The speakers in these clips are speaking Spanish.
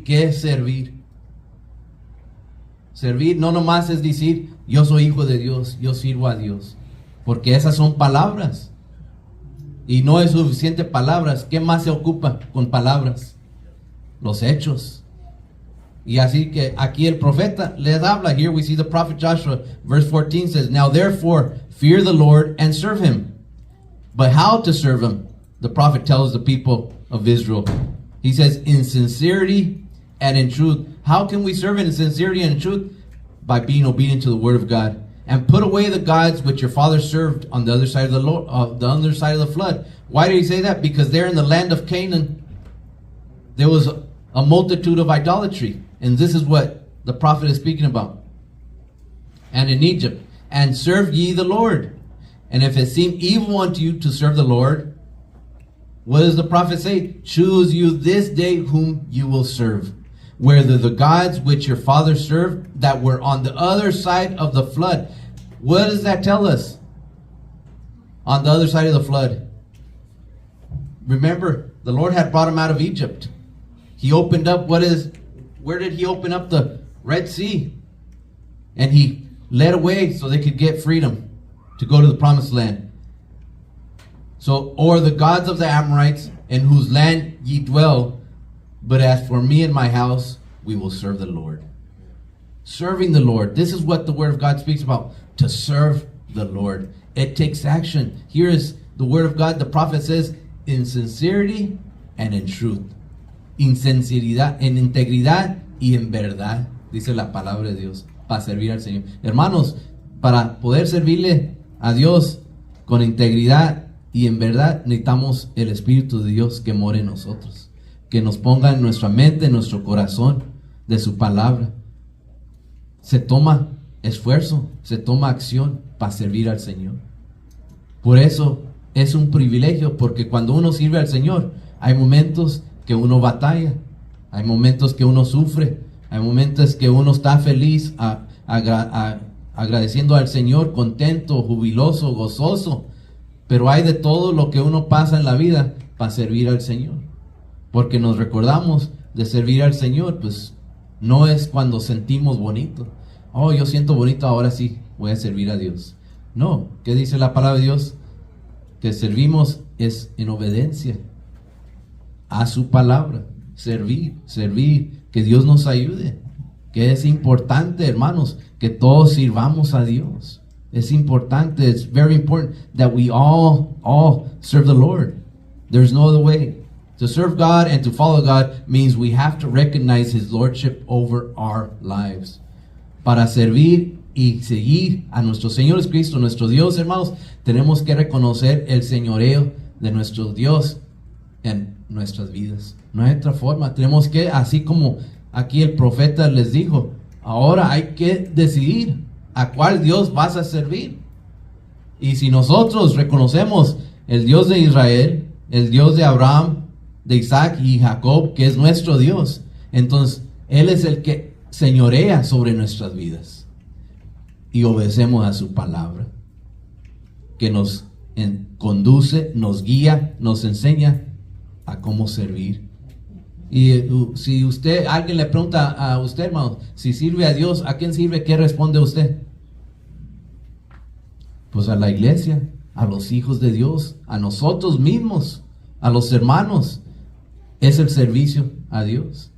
¿qué es servir? Servir no nomás es decir, yo soy hijo de Dios, yo sirvo a Dios. Porque esas son palabras. Y no es suficiente palabras. ¿Qué más se ocupa con palabras? Los hechos. Y así que aquí el profeta les habla. Here we see the prophet Joshua, verse 14 says, now therefore fear the Lord and serve him. But how to serve him? The prophet tells the people of Israel. He says, in sincerity and in truth. How can we serve in sincerity and in truth? By being obedient to the word of God. And put away the gods which your fathers served on the other side of the other side of the flood. Why did he say that? Because there in the land of Canaan, there was a multitude of idolatry. And this is what the prophet is speaking about. And in Egypt. And serve ye the Lord. And if it seem evil unto you to serve the Lord, what does the prophet say? Choose you this day whom you will serve. Whether the gods which your fathers served that were on the other side of the flood. What does that tell us? On the other side of the flood. Remember, the Lord had brought them out of Egypt. He opened up, where did he open up the Red Sea? And he led away so they could get freedom to go to the promised land. So, or the gods of the Amorites in whose land ye dwell. But as for me and my house, we will serve the Lord. Serving the Lord. This is what the Word of God speaks about. To serve the Lord. It takes action. Here is the Word of God. The prophet says, in sincerity and in truth. En sinceridad, en integridad y en verdad. Dice la palabra de Dios. Para servir al Señor. Hermanos, para poder servirle a Dios con integridad y en verdad, necesitamos el Espíritu de Dios que more en nosotros. Que nos ponga en nuestra mente, en nuestro corazón, de su palabra. Se toma esfuerzo, se toma acción para servir al Señor. Por eso es un privilegio, porque cuando uno sirve al Señor, hay momentos que uno batalla, hay momentos que uno sufre, hay momentos que uno está feliz, agradeciendo al Señor, contento, jubiloso, gozoso. Pero hay de todo lo que uno pasa en la vida para servir al Señor. Porque nos recordamos de servir al Señor, pues no es cuando sentimos bonito. Oh, yo siento bonito, ahora sí voy a servir a Dios. No, ¿qué dice la palabra de Dios? Que servimos es en obediencia a su palabra. Servir, que Dios nos ayude. Que es importante, hermanos, que todos sirvamos a Dios. Es importante, it's very important that we all serve the Lord. There's no other way. To serve God and to follow God means we have to recognize His Lordship over our lives. Para servir y seguir a nuestro Señor Jesucristo, nuestro Dios, hermanos, tenemos que reconocer el señoreo de nuestro Dios en nuestras vidas. No hay otra forma. Tenemos que, así como aquí el profeta les dijo, ahora hay que decidir a cuál Dios vas a servir. Y si nosotros reconocemos el Dios de Israel, el Dios de Abraham, de Isaac y Jacob, que es nuestro Dios, entonces Él es el que señorea sobre nuestras vidas. Y obedecemos a su palabra, que nos conduce, nos guía, nos enseña a cómo servir. Y si alguien le pregunta a usted, hermano, si sirve a Dios, ¿a quién sirve? ¿Qué responde usted? Pues a la iglesia, a los hijos de Dios, a nosotros mismos, a los hermanos. Es el servicio a Dios.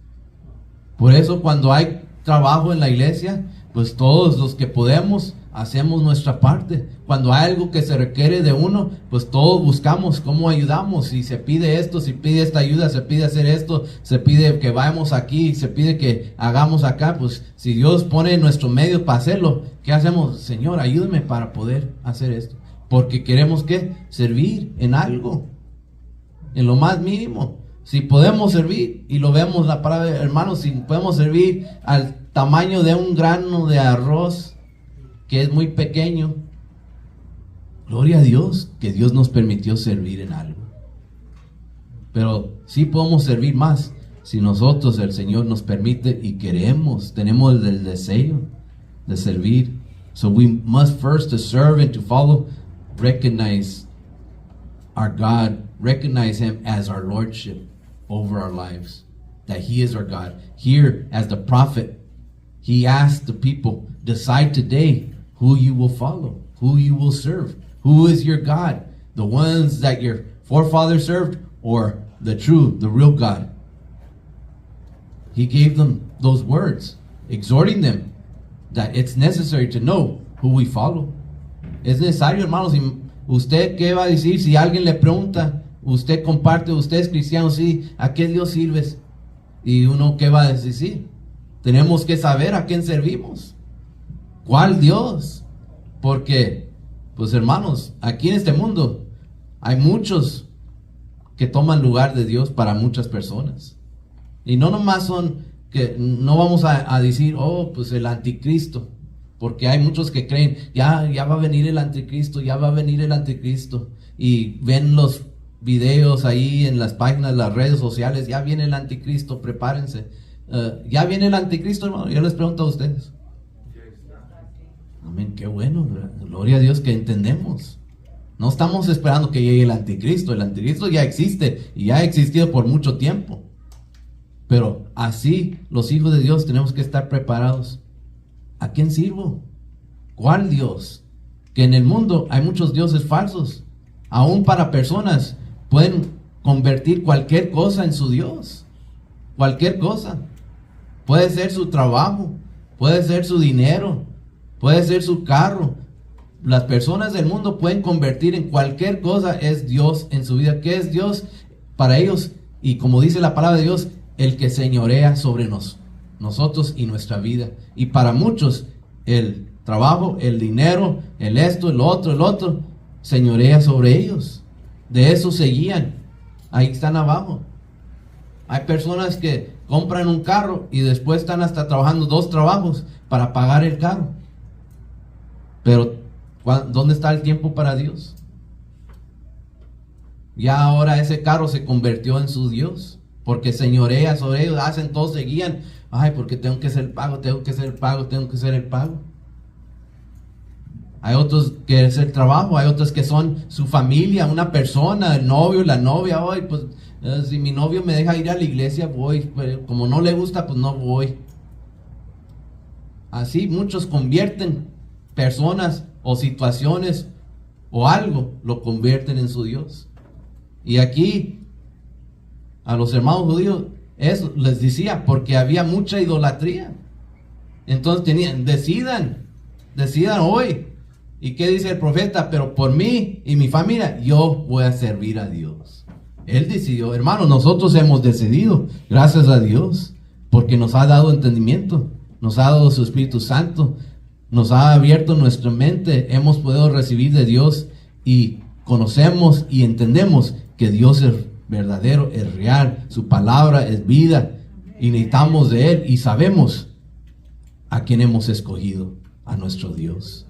Por eso cuando hay trabajo en la iglesia, pues todos los que podemos hacemos nuestra parte. Cuando hay algo que se requiere de uno, pues todos buscamos cómo ayudamos. Si se pide esto, si pide esta ayuda, se pide hacer esto, se pide que vayamos aquí, se pide que hagamos acá, pues si Dios pone en nuestro medio para hacerlo, ¿qué hacemos? Señor, ayúdame para poder hacer esto. Porque queremos que servir en algo, en lo más mínimo. Si podemos servir, y lo vemos la palabra, hermanos, si podemos servir al tamaño de un grano de arroz, que es muy pequeño, gloria a Dios, que Dios nos permitió servir en algo. Pero sí podemos servir más, si nosotros, el Señor nos permite y queremos, tenemos el deseo de servir. So we must first to serve and to follow, recognize our God, recognize Him as our Lordship over our lives. that he is our God. Here, as the prophet, he asked the people, decide today who you will follow, who you will serve. Who is your God? The ones that your forefathers served, or the real God? He gave them those words, exhorting them that it's necessary to know who we follow. Es necesario, hermanos. ¿Usted qué va a decir si alguien le pregunta? Usted comparte, usted es cristiano, sí, ¿a qué Dios sirves? Y uno, ¿qué va a decir? Sí, tenemos que saber a quién servimos. ¿Cuál Dios? Porque, pues hermanos, aquí en este mundo hay muchos que toman lugar de Dios para muchas personas. Y no nomás son que no vamos a decir, oh, pues el anticristo. Porque hay muchos que creen, ya va a venir el anticristo, ya va a venir el anticristo. Y ven los videos ahí en las páginas, las redes sociales, ya viene el anticristo, prepárense. Ya viene el anticristo, hermano. Yo les pregunto a ustedes. Amén, qué bueno, gloria a Dios que entendemos. No estamos esperando que llegue el anticristo. El anticristo ya existe y ya ha existido por mucho tiempo. Pero así los hijos de Dios tenemos que estar preparados. ¿A quién sirvo? ¿Cuál Dios? Que en el mundo hay muchos dioses falsos. Aún para personas pueden convertir cualquier cosa en su Dios. Cualquier cosa. Puede ser su trabajo, puede ser su dinero, puede ser su carro. Las personas del mundo pueden convertir en cualquier cosa es Dios en su vida. ¿Qué es Dios? Para ellos, y como dice la palabra de Dios, el que señorea sobre nosotros y nuestra vida. Y para muchos, el trabajo, el dinero, el esto, el otro, señorea sobre ellos. De eso se guían. Ahí están abajo. Hay personas que compran un carro y después están hasta trabajando 2 trabajos para pagar el carro. Pero, ¿dónde está el tiempo para Dios? Ya ahora ese carro se convirtió en su Dios. Porque señorea sobre ellos, hacen todo, se guían. Ay, porque tengo que hacer el pago, tengo que hacer el pago. Hay otros que es el trabajo, hay otros que son su familia, una persona, el novio, la novia. Hoy, pues, si mi novio me deja ir a la iglesia, voy. Pero como no le gusta, pues no voy. Así muchos convierten personas o situaciones o algo, lo convierten en su Dios. Y aquí a los hermanos judíos eso les decía, porque había mucha idolatría. Entonces decidan hoy. ¿Y qué dice el profeta? Pero por mí y mi familia yo voy a servir a Dios. Él decidió, hermanos, nosotros hemos decidido, gracias a Dios, porque nos ha dado entendimiento, nos ha dado su Espíritu Santo, nos ha abierto nuestra mente, hemos podido recibir de Dios y conocemos y entendemos que Dios es verdadero, es real, su palabra es vida y necesitamos de Él y sabemos a quién hemos escogido, a nuestro Dios.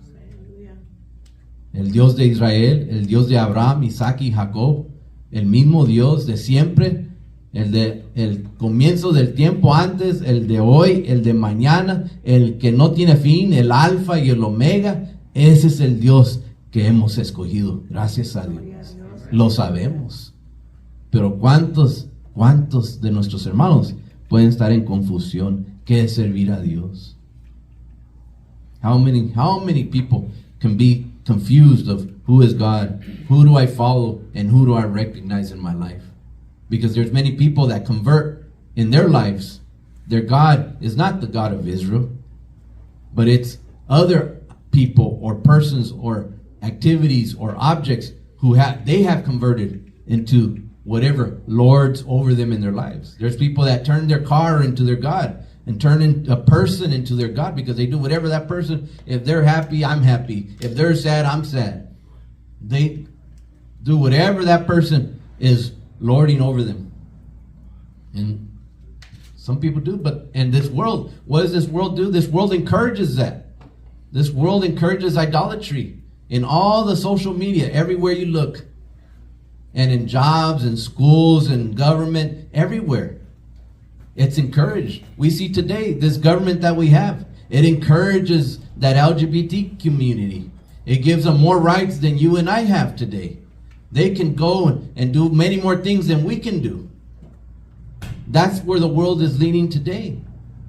El Dios de Israel, el Dios de Abraham, Isaac y Jacob, el mismo Dios de siempre, el de el comienzo del tiempo antes, el de hoy, el de mañana, el que no tiene fin, el alfa y el omega. Ese es el Dios que hemos escogido, gracias a Dios. Lo sabemos. Pero ¿cuántos de nuestros hermanos pueden estar en confusión? ¿Qué es servir a Dios? How many people can be confused of who is God, who do I follow, and who do I recognize in my life? Because there's many people that convert in their lives. Their God is not the God of Israel, but it's other people or persons or activities or objects who they have converted into whatever lords over them in their lives. There's people that turn their car into their God and turn a person into their God because they do whatever that person, if they're happy, I'm happy. If they're sad, I'm sad. They do whatever that person is lording over them. And some people do, but in this world, what does this world do? This world encourages that. This world encourages idolatry in all the social media, everywhere you look. And in jobs and schools and government, everywhere. It's encouraged. We see today, this government that we have, it encourages that LGBT community. It gives them more rights than you and I have today. They can go and do many more things than we can do. That's where the world is leading today.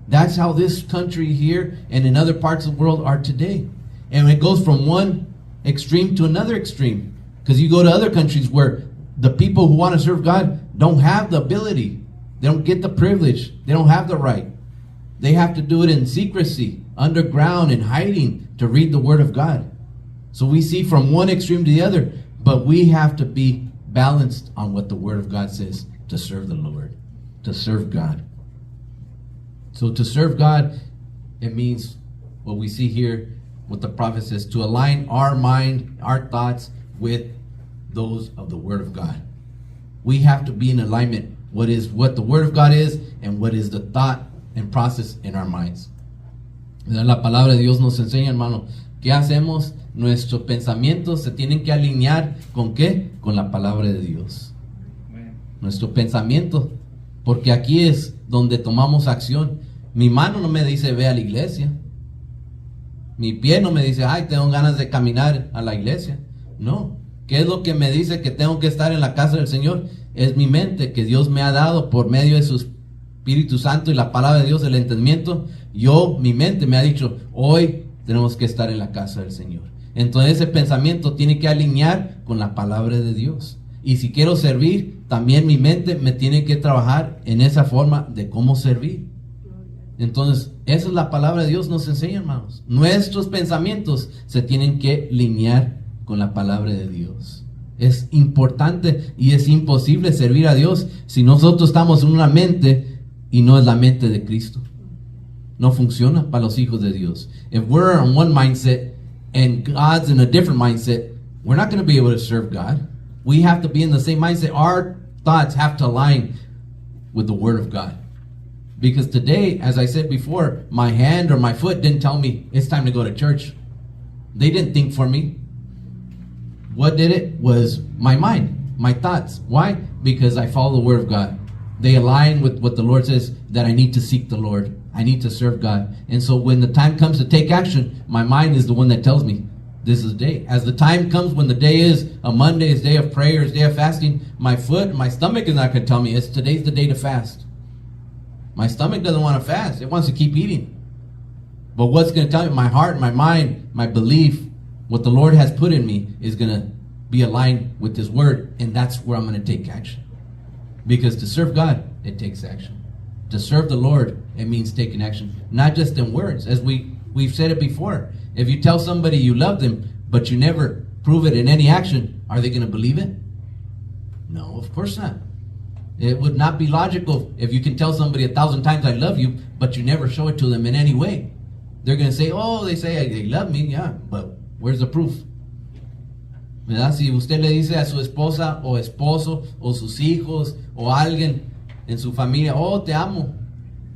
That's how this country here and in other parts of the world are today. And it goes from one extreme to another extreme. Because you go to other countries where the people who want to serve God don't have the ability. They don't get the privilege. They don't have the right. They have to do it in secrecy, underground, in hiding to read the Word of God. So we see from one extreme to the other, but we have to be balanced on what the Word of God says to serve the Lord, to serve God. So to serve God, it means what we see here, what the prophet says, to align our mind, our thoughts with those of the Word of God. We have to be in alignment what the Word of God is and what is the thought and process in our minds. La palabra de Dios nos enseña, hermano, ¿qué hacemos? Nuestros pensamientos se tienen que alinear ¿con qué? Con la palabra de Dios. Nuestro pensamiento, porque aquí es donde tomamos acción. Mi mano no me dice ve a la iglesia. Mi pie no me dice, ay, tengo ganas de caminar a la iglesia. No. ¿Qué es lo que me dice que tengo que estar en la casa del Señor? Es mi mente que Dios me ha dado por medio de su Espíritu Santo y la palabra de Dios, el entendimiento. Mi mente me ha dicho, hoy tenemos que estar en la casa del Señor. Entonces ese pensamiento tiene que alinear con la palabra de Dios. Y si quiero servir, también mi mente me tiene que trabajar en esa forma de cómo servir. Entonces, esa es la palabra de Dios, nos enseña, hermanos. Nuestros pensamientos se tienen que alinear con la palabra de Dios. Es importante y es imposible servir a Dios si nosotros estamos en una mente y no es la mente de Cristo. No funciona para los hijos de Dios. If we're on one mindset and God's in a different mindset, we're not going to be able to serve God. We have to be in the same mindset. Our thoughts have to align with the Word of God. Because today, as I said before, my hand or my foot didn't tell me it's time to go to church. They didn't think for me. What did it? Was my mind, my thoughts. Why? Because I follow the Word of God. They align with what the Lord says, that I need to seek the Lord. I need to serve God. And so when the time comes to take action, my mind is the one that tells me, this is the day. As the time comes when the day is a Monday, is day of prayer, is day of fasting, my foot, my stomach is not going to tell me, today's the day to fast. My stomach doesn't want to fast. It wants to keep eating. But what's going to tell me? My heart, my mind, my belief, what the Lord has put in me is going to be aligned with His Word. And that's where I'm going to take action. Because to serve God, it takes action. To serve the Lord, it means taking action. Not just in words. As we've said it before. If you tell somebody you love them, but you never prove it in any action, are they going to believe it? No, of course not. It would not be logical if you can tell somebody 1,000 times I love you, but you never show it to them in any way. They're going to say, oh, they say they love me, yeah, but where's the proof? ¿Verdad? Si usted le dice a su esposa o esposo o sus hijos o alguien en su familia, oh, te amo,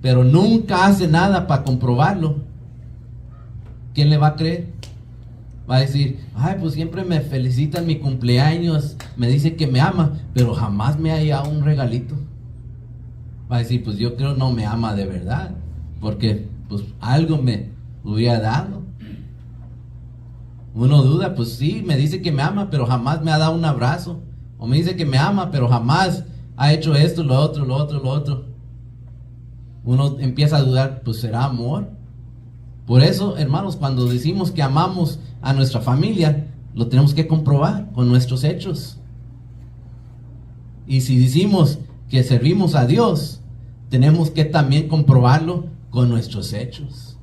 pero nunca hace nada para comprobarlo, ¿quién le va a creer? Va a decir, ay, pues siempre me felicita en mi cumpleaños, me dice que me ama, pero jamás me ha llevado un regalito. Va a decir, pues yo creo no me ama de verdad, porque pues algo me hubiera dado. Uno duda, pues sí, me dice que me ama, pero jamás me ha dado un abrazo. O me dice que me ama, pero jamás ha hecho esto, lo otro, lo otro, lo otro. Uno empieza a dudar, pues ¿será amor? Por eso, hermanos, cuando decimos que amamos a nuestra familia, lo tenemos que comprobar con nuestros hechos. Y si decimos que servimos a Dios, tenemos que también comprobarlo con nuestros hechos.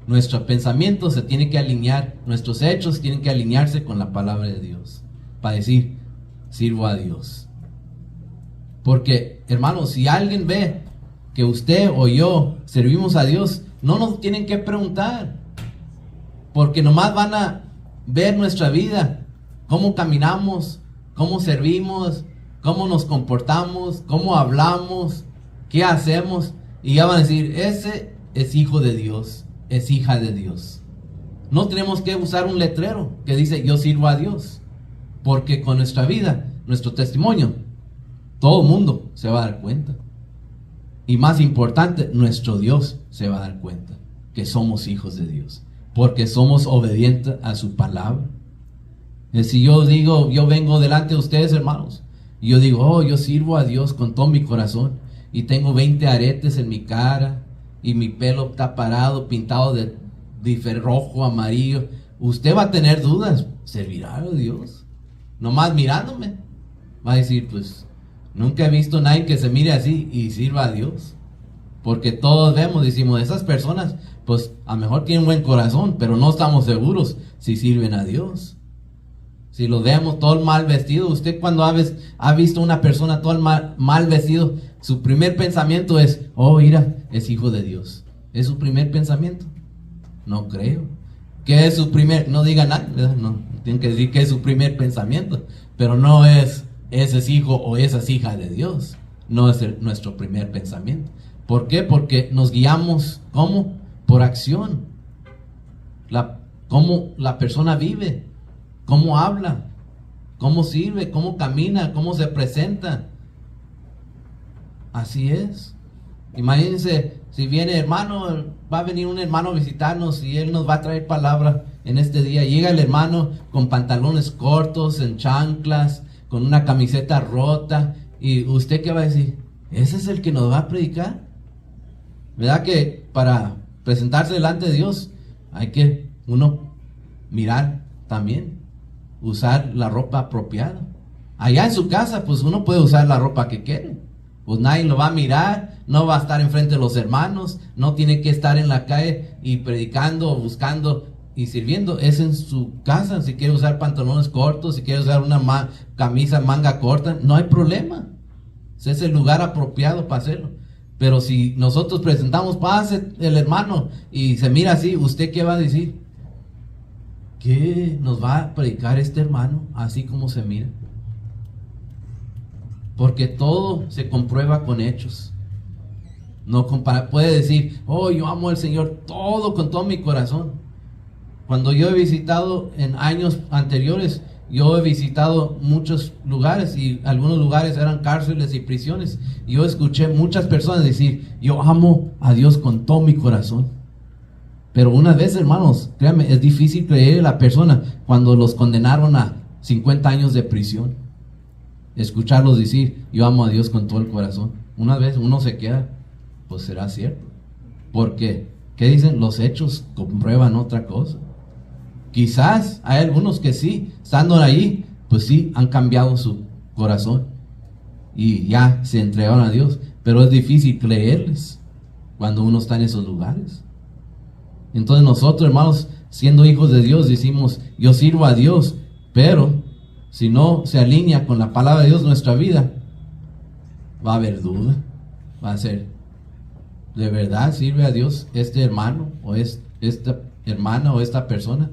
Nuestro pensamiento se tiene que alinear, nuestros hechos tienen que alinearse con la palabra de Dios, para decir, sirvo a Dios. Porque, hermanos, si alguien ve que usted o yo servimos a Dios, no nos tienen que preguntar, porque nomás van a ver nuestra vida, cómo caminamos, cómo servimos, cómo nos comportamos, cómo hablamos, qué hacemos, y ya van a decir, ese es hijo de Dios, es hija de Dios. No tenemos que usar un letrero que dice yo sirvo a Dios, porque con nuestra vida, nuestro testimonio, todo el mundo se va a dar cuenta. Y más importante, nuestro Dios se va a dar cuenta que somos hijos de Dios, porque somos obedientes a su palabra. Y si yo digo, yo vengo delante de ustedes, hermanos, y yo digo, oh, yo sirvo a Dios con todo mi corazón, y tengo 20 aretes en mi cara y mi pelo está parado, pintado de rojo, amarillo, usted va a tener dudas. ¿Servirá a Dios? Nomás mirándome va a decir, pues nunca he visto a nadie que se mire así y sirva a Dios. Porque todos vemos, decimos, esas personas pues a lo mejor tienen buen corazón, pero no estamos seguros si sirven a Dios. Si lo vemos todo mal vestido, usted cuando ha visto una persona todo mal vestido, su primer pensamiento es, oh, mira, es hijo de Dios. ¿Es su primer pensamiento? No creo. ¿Qué es su primer? No diga nada, ¿verdad? No, tienen que decir que es su primer pensamiento, pero no es, ese es hijo o esa es hija de Dios. No es nuestro primer pensamiento. ¿Por qué? Porque nos guiamos, ¿cómo? Por acción. Cómo la persona vive, cómo habla, cómo sirve, cómo camina, cómo se presenta. Así es. Imagínense, si viene hermano, va a venir un hermano a visitarnos y él nos va a traer palabra en este día. Llega el hermano con pantalones cortos, en chanclas, con una camiseta rota, y usted ¿qué va a decir? ¿Ese es el que nos va a predicar? ¿Verdad que para presentarse delante de Dios hay que uno mirar también, usar la ropa apropiada? Allá en su casa pues uno puede usar la ropa que quiere, pues nadie lo va a mirar, no va a estar enfrente de los hermanos, no tiene que estar en la calle y predicando, buscando y sirviendo. Es en su casa. Si quiere usar pantalones cortos, si quiere usar una camisa manga corta, no hay problema, ese es el lugar apropiado para hacerlo. Pero si nosotros presentamos, pase el hermano y se mira así, ¿usted qué va a decir? ¿Qué nos va a predicar este hermano así como se mira? Porque todo se comprueba con hechos. No puede decir, oh, yo amo al Señor todo con todo mi corazón. Cuando yo he visitado en años anteriores, yo he visitado muchos lugares y algunos lugares eran cárceles y prisiones. Y yo escuché muchas personas decir, yo amo a Dios con todo mi corazón. Pero una vez, hermanos, créanme, es difícil creer a la persona cuando los condenaron a 50 años de prisión. Escucharlos decir, yo amo a Dios con todo el corazón. Una vez uno se queda, pues será cierto. Porque, ¿qué dicen? Los hechos comprueban otra cosa. Quizás hay algunos que sí, estando ahí, pues sí, han cambiado su corazón y ya se entregaron a Dios. Pero es difícil creerles cuando uno está en esos lugares. Entonces nosotros, hermanos, siendo hijos de Dios, decimos, yo sirvo a Dios, pero si no se alinea con la palabra de Dios nuestra vida, va a haber duda. Va a ser, ¿de verdad sirve a Dios este hermano o esta hermana o esta persona?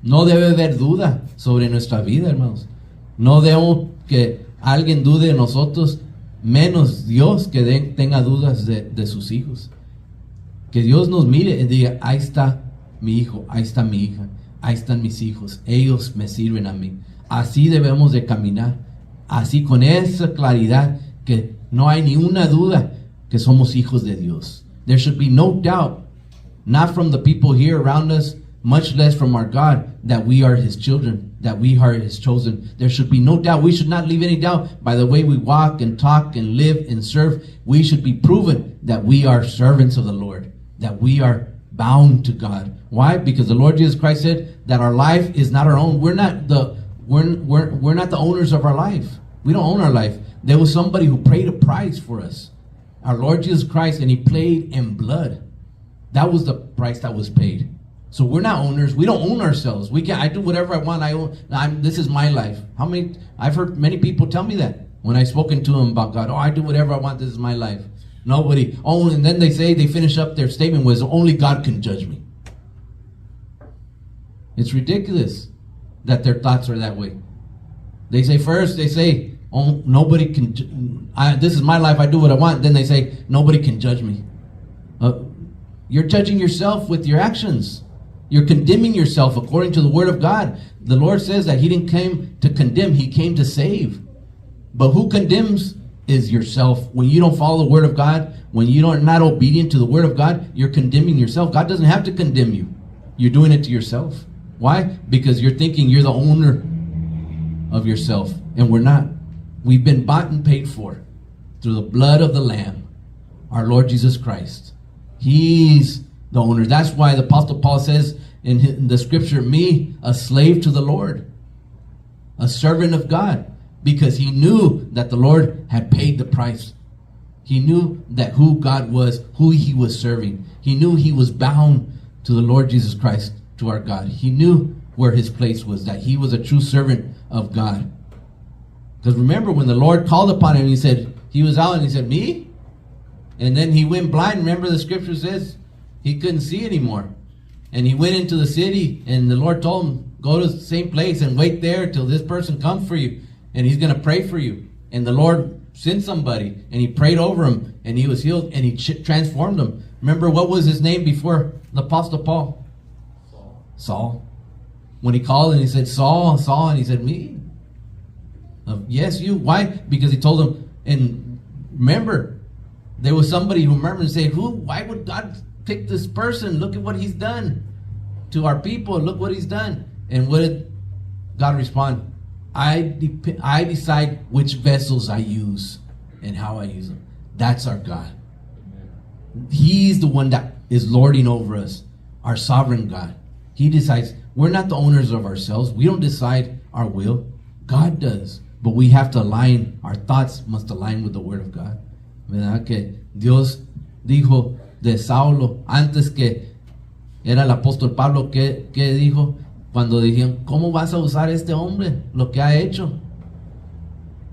No debe haber duda sobre nuestra vida, hermanos. No debemos que alguien dude de nosotros, menos Dios que tenga dudas de sus hijos. Que Dios nos mire y diga, ahí está mi hijo, ahí está mi hija, ahí están mis hijos, ellos me sirven a mí. Así debemos de caminar, así con esa claridad que no hay ni una duda que somos hijos de Dios. There should be no doubt, not from the people here around us, much less from our God, that we are His children, that we are His chosen. There should be no doubt. We should not leave any doubt by the way we walk and talk and live and serve. We should be proven that we are servants of the Lord, that we are bound to God. Why? Because the Lord Jesus Christ said that our life is not our own. We're not the owners of our life. We don't own our life. There was somebody who paid a price for us, our Lord Jesus Christ, and He paid in blood. That was the price that was paid. So we're not owners. We don't own ourselves. I do whatever I want. This is my life. I've heard many people tell me that when I've spoken to them about God. Oh, I do whatever I want. This is my life. Nobody. Oh, and then they finish up their statement with, only God can judge me. It's ridiculous that their thoughts are that way. They say, oh, nobody can, this is my life. I do what I want. Then they say, nobody can judge me. You're judging yourself with your actions. You're condemning yourself according to the Word of God. The Lord says that He didn't come to condemn, He came to save. But who condemns is yourself. When you don't follow the Word of God, when you're not obedient to the Word of God, you're condemning yourself. God doesn't have to condemn you. You're doing it to yourself. Why? Because you're thinking you're the owner of yourself. And we're not. We've been bought and paid for through the blood of the Lamb, our Lord Jesus Christ. He's the owner. That's why the Apostle Paul says in the scripture, me, a slave to the Lord, a servant of God, because he knew that the Lord had paid the price. He knew that who God was, who he was serving. He knew he was bound to the Lord Jesus Christ, to our God. He knew where his place was, that he was a true servant of God. Because remember, when the Lord called upon him, he said, he was out and he said, me? And then he went blind. Remember, the scripture says he couldn't see anymore. And he went into the city, and the Lord told him, go to the same place and wait there till this person comes for you, and he's going to pray for you. And the Lord sent somebody, and he prayed over him, and he was healed, and he transformed him. Remember, what was his name before the Apostle Paul? Saul. When he called and he said, Saul, Saul, and he said, me? Yes, you. Why? Because he told him, and remember, there was somebody who remembered and said, why would God pick this person? Look at what he's done to our people. Look what he's done. And what did God respond? I decide which vessels I use and how I use them. That's our God. He's the one that is lording over us, our sovereign God. He decides. We're not the owners of ourselves. We don't decide our will. God does. But we have to align, our thoughts must align with the Word of God. ¿Verdad? Que Dios dijo de Saulo, antes que era el apóstol Pablo, ¿qué dijo? Cuando dijeron, ¿cómo vas a usar este hombre? Lo que ha hecho.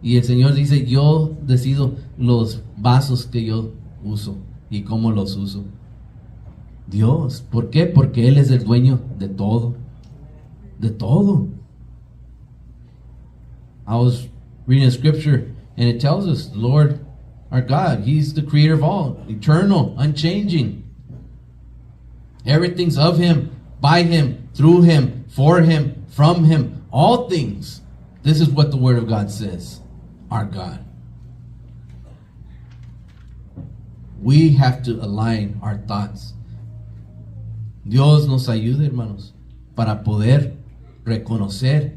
Y el Señor dice, yo decido los vasos que yo uso y cómo los uso. Dios, ¿por qué? Porque Él es el dueño de todo. De todo. I was reading a scripture and it tells us, the Lord, our God, He's the creator of all, eternal, unchanging. Everything's of Him, by Him, through Him, for Him, from Him, all things. This is what the Word of God says, our God. We have to align our thoughts. Dios nos ayude, hermanos, para poder reconocer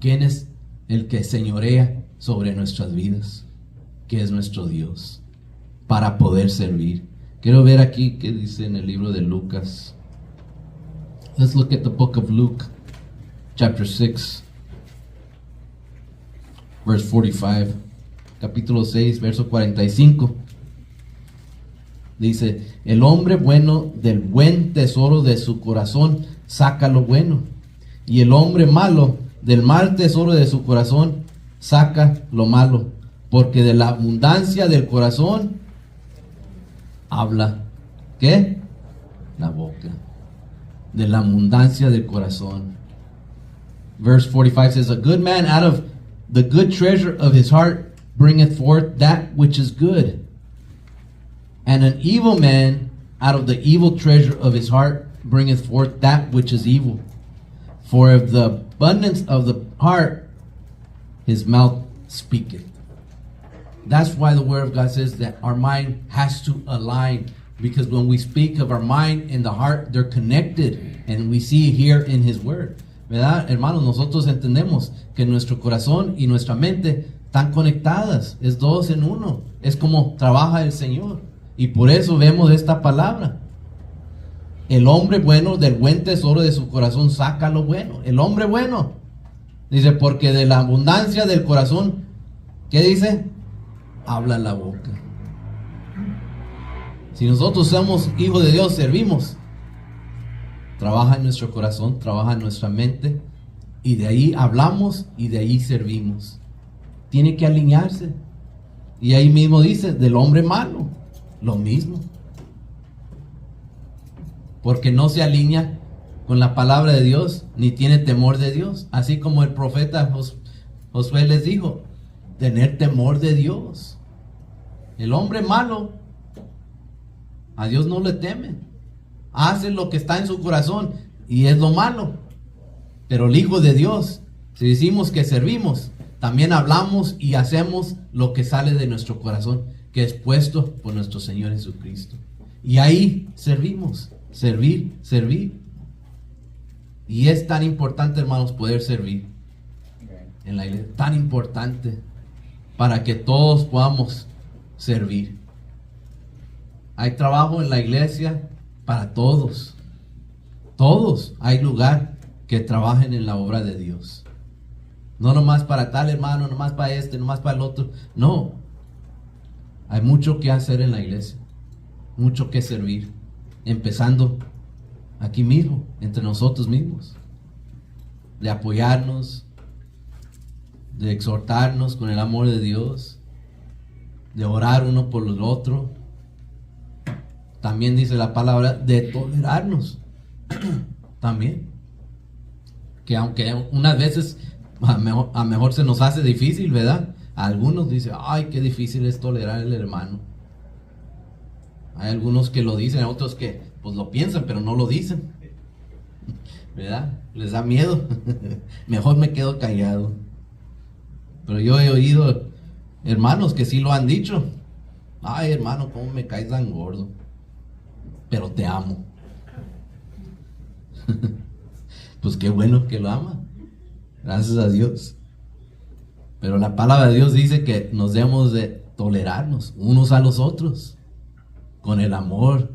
quién es el que señorea sobre nuestras vidas, que es nuestro Dios, para poder servir. Quiero ver aquí qué dice en el libro de Lucas. Let's look at the book of Luke, chapter 6, verse 45. Capítulo 6, verso 45. Dice, el hombre bueno del buen tesoro de su corazón saca lo bueno, y el hombre malo del mal tesoro de su corazón saca lo malo, porque de la abundancia del corazón habla, ¿qué? La boca. De la abundancia del corazón. Verse 45 says, a good man out of the good treasure of his heart bringeth forth that which is good, and an evil man out of the evil treasure of his heart bringeth forth that which is evil. For of the abundance of the heart his mouth speaketh. That's why the Word of God says that our mind has to align, because when we speak of our mind and the heart, they're connected, and we see here in His Word. ¿Verdad, hermanos? Nosotros entendemos que nuestro corazón y nuestra mente están conectadas, es dos en uno, es como trabaja el Señor. Y por eso vemos esta palabra. El hombre bueno del buen tesoro de su corazón saca lo bueno. El hombre bueno. Dice, porque de la abundancia del corazón, ¿qué dice? Habla la boca. Si nosotros somos hijos de Dios, servimos. Trabaja en nuestro corazón, trabaja en nuestra mente. Y de ahí hablamos y de ahí servimos. Tiene que alinearse. Y ahí mismo dice, del hombre malo. Lo mismo, porque no se alinea con la palabra de Dios, ni tiene temor de Dios, así como el profeta Josué les dijo, tener temor de Dios. El hombre malo a Dios no le teme, hace lo que está en su corazón y es lo malo. Pero el Hijo de Dios, si decimos que servimos, también hablamos y hacemos lo que sale de nuestro corazón, que es puesto por nuestro Señor Jesucristo. Y ahí servimos, servir. Y es tan importante, hermanos, poder servir en la iglesia, tan importante para que todos podamos servir. Hay trabajo en la iglesia para todos. Todos hay lugar que trabajen en la obra de Dios. No nomás para tal hermano, nomás para este, nomás para el otro. No. Hay mucho que hacer en la iglesia. Mucho que servir. Empezando aquí mismo, entre nosotros mismos. De apoyarnos, de exhortarnos con el amor de Dios, de orar uno por el otro. También dice la palabra de tolerarnos. También. Que aunque unas veces a mejor se nos hace difícil, ¿verdad? A algunos dicen, ay, qué difícil es tolerar al hermano. Hay algunos que lo dicen, otros que pues lo piensan, pero no lo dicen. ¿Verdad? Les da miedo. Mejor me quedo callado. Pero yo he oído hermanos que sí lo han dicho. Ay, hermano, cómo me caes tan gordo. Pero te amo. Pues qué bueno que lo ama. Gracias a Dios. Pero la palabra de Dios dice que nos debemos de tolerarnos unos a los otros con el amor,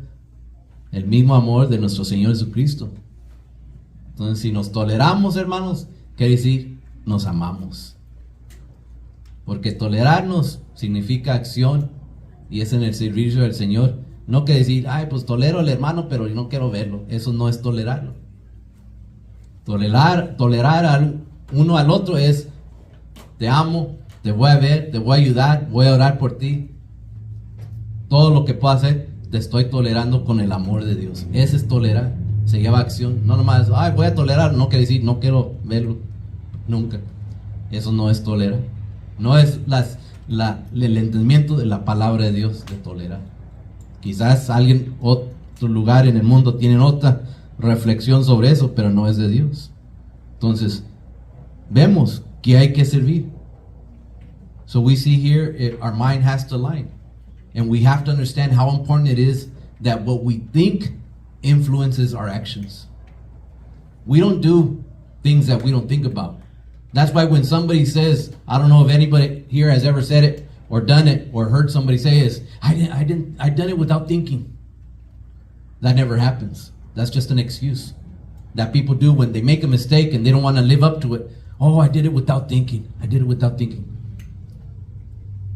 el mismo amor de nuestro Señor Jesucristo. Entonces, si nos toleramos, hermanos, quiere decir nos amamos. Porque tolerarnos significa acción y es en el servicio del Señor. No que decir, ay, pues tolero al hermano, pero yo no quiero verlo. Eso no es tolerarlo. Tolerar al uno al otro es, te amo, te voy a ver, te voy a ayudar, voy a orar por ti. Todo lo que pueda hacer, te estoy tolerando con el amor de Dios. Ese es tolerar. Se lleva acción. No nomás, ay, voy a tolerar. No quiere decir, no quiero verlo. Nunca. Eso no es tolerar. No es el entendimiento de la palabra de Dios de tolerar. Quizás alguien, otro lugar en el mundo tienen otra reflexión sobre eso, pero no es de Dios. Entonces, vemos que hay que servir. So we see here, our mind has to align. And we have to understand how important it is that what we think influences our actions. We don't do things that we don't think about. That's why when somebody says, I don't know if anybody here has ever said it or done it or heard somebody say is, I done it without thinking. That never happens. That's just an excuse that people do when they make a mistake and they don't want to live up to it. Oh, I did it without thinking. I did it without thinking.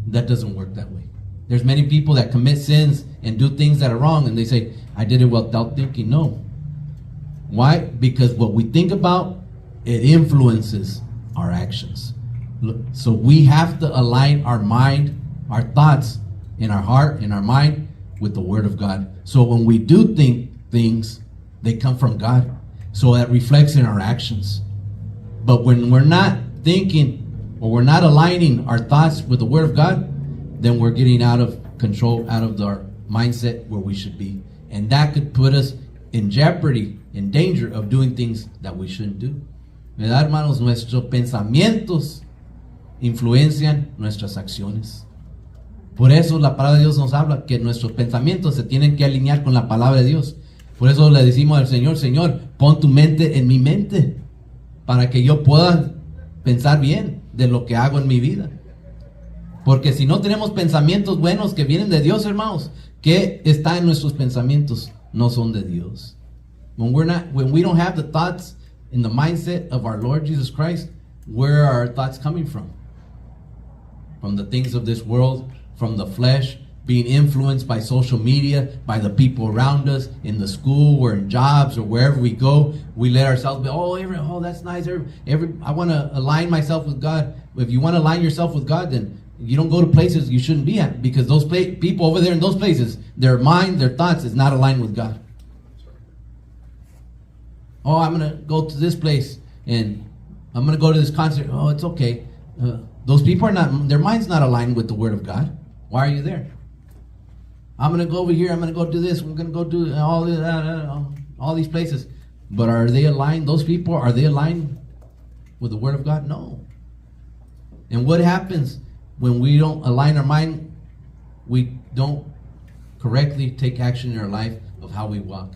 That doesn't work that way. There's many people that commit sins and do things that are wrong and they say, I did it without thinking. No. Why? Because what we think about, it influences our actions. So we have to align our mind, our thoughts, in our heart, in our mind, with the Word of God. So when we do think things, they come from God. So that reflects in our actions. But when we're not thinking or we're not aligning our thoughts with the Word of God, then we're getting out of control, out of our mindset where we should be. And that could put us in jeopardy, in danger of doing things that we shouldn't do. ¿Verdad, hermanos? Nuestros pensamientos influencian nuestras acciones. Por eso la palabra de Dios nos habla que nuestros pensamientos se tienen que alinear con la palabra de Dios. Por eso le decimos al Señor, Señor, pon tu mente en mi mente para que yo pueda pensar bien de lo que hago en mi vida. Porque si no tenemos pensamientos buenos que vienen de Dios, hermanos, ¿qué está en nuestros pensamientos? No son de Dios. When we don't have the thoughts in the mindset of our Lord Jesus Christ, where are our thoughts coming from? From the things of this world, from the flesh, being influenced by social media, by the people around us, in the school or in jobs or wherever we go. We let ourselves be, oh, that's nice. I want to align myself with God. If you want to align yourself with God, then you don't go to places you shouldn't be at, because those people over there in those places, their mind, their thoughts is not aligned with God. Oh, I'm going to go to this place and I'm going to go to this concert. Oh, it's okay. Those people are not, their mind's not aligned with the Word of God. Why are you there? I'm going to go over here. I'm going to go do this. We're going to go do all these places. But are they aligned? Those people, are they aligned with the Word of God? No. And what happens when we don't align our mind? We don't correctly take action in our life of how we walk.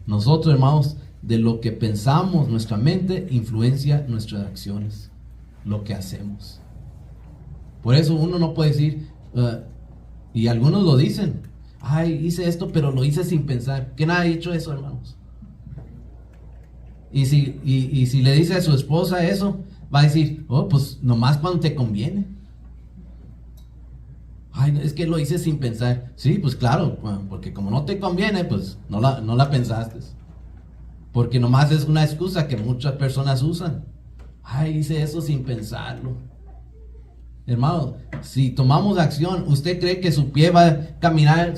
Nosotros, hermanos, de lo que pensamos, nuestra mente influencia nuestras acciones, lo que hacemos. Por eso uno no puede decir, Y algunos lo dicen. Ay, hice esto, pero lo hice sin pensar. ¿Quién ha hecho eso, hermanos? Y si le dice a su esposa eso, va a decir, oh, pues nomás cuando te conviene. Ay, es que lo hice sin pensar. Sí, pues claro, porque como no te conviene, pues no la pensaste. Porque nomás es una excusa que muchas personas usan. Ay, hice eso sin pensarlo. Hermano, si tomamos acción, ¿usted cree que su pie va a caminar,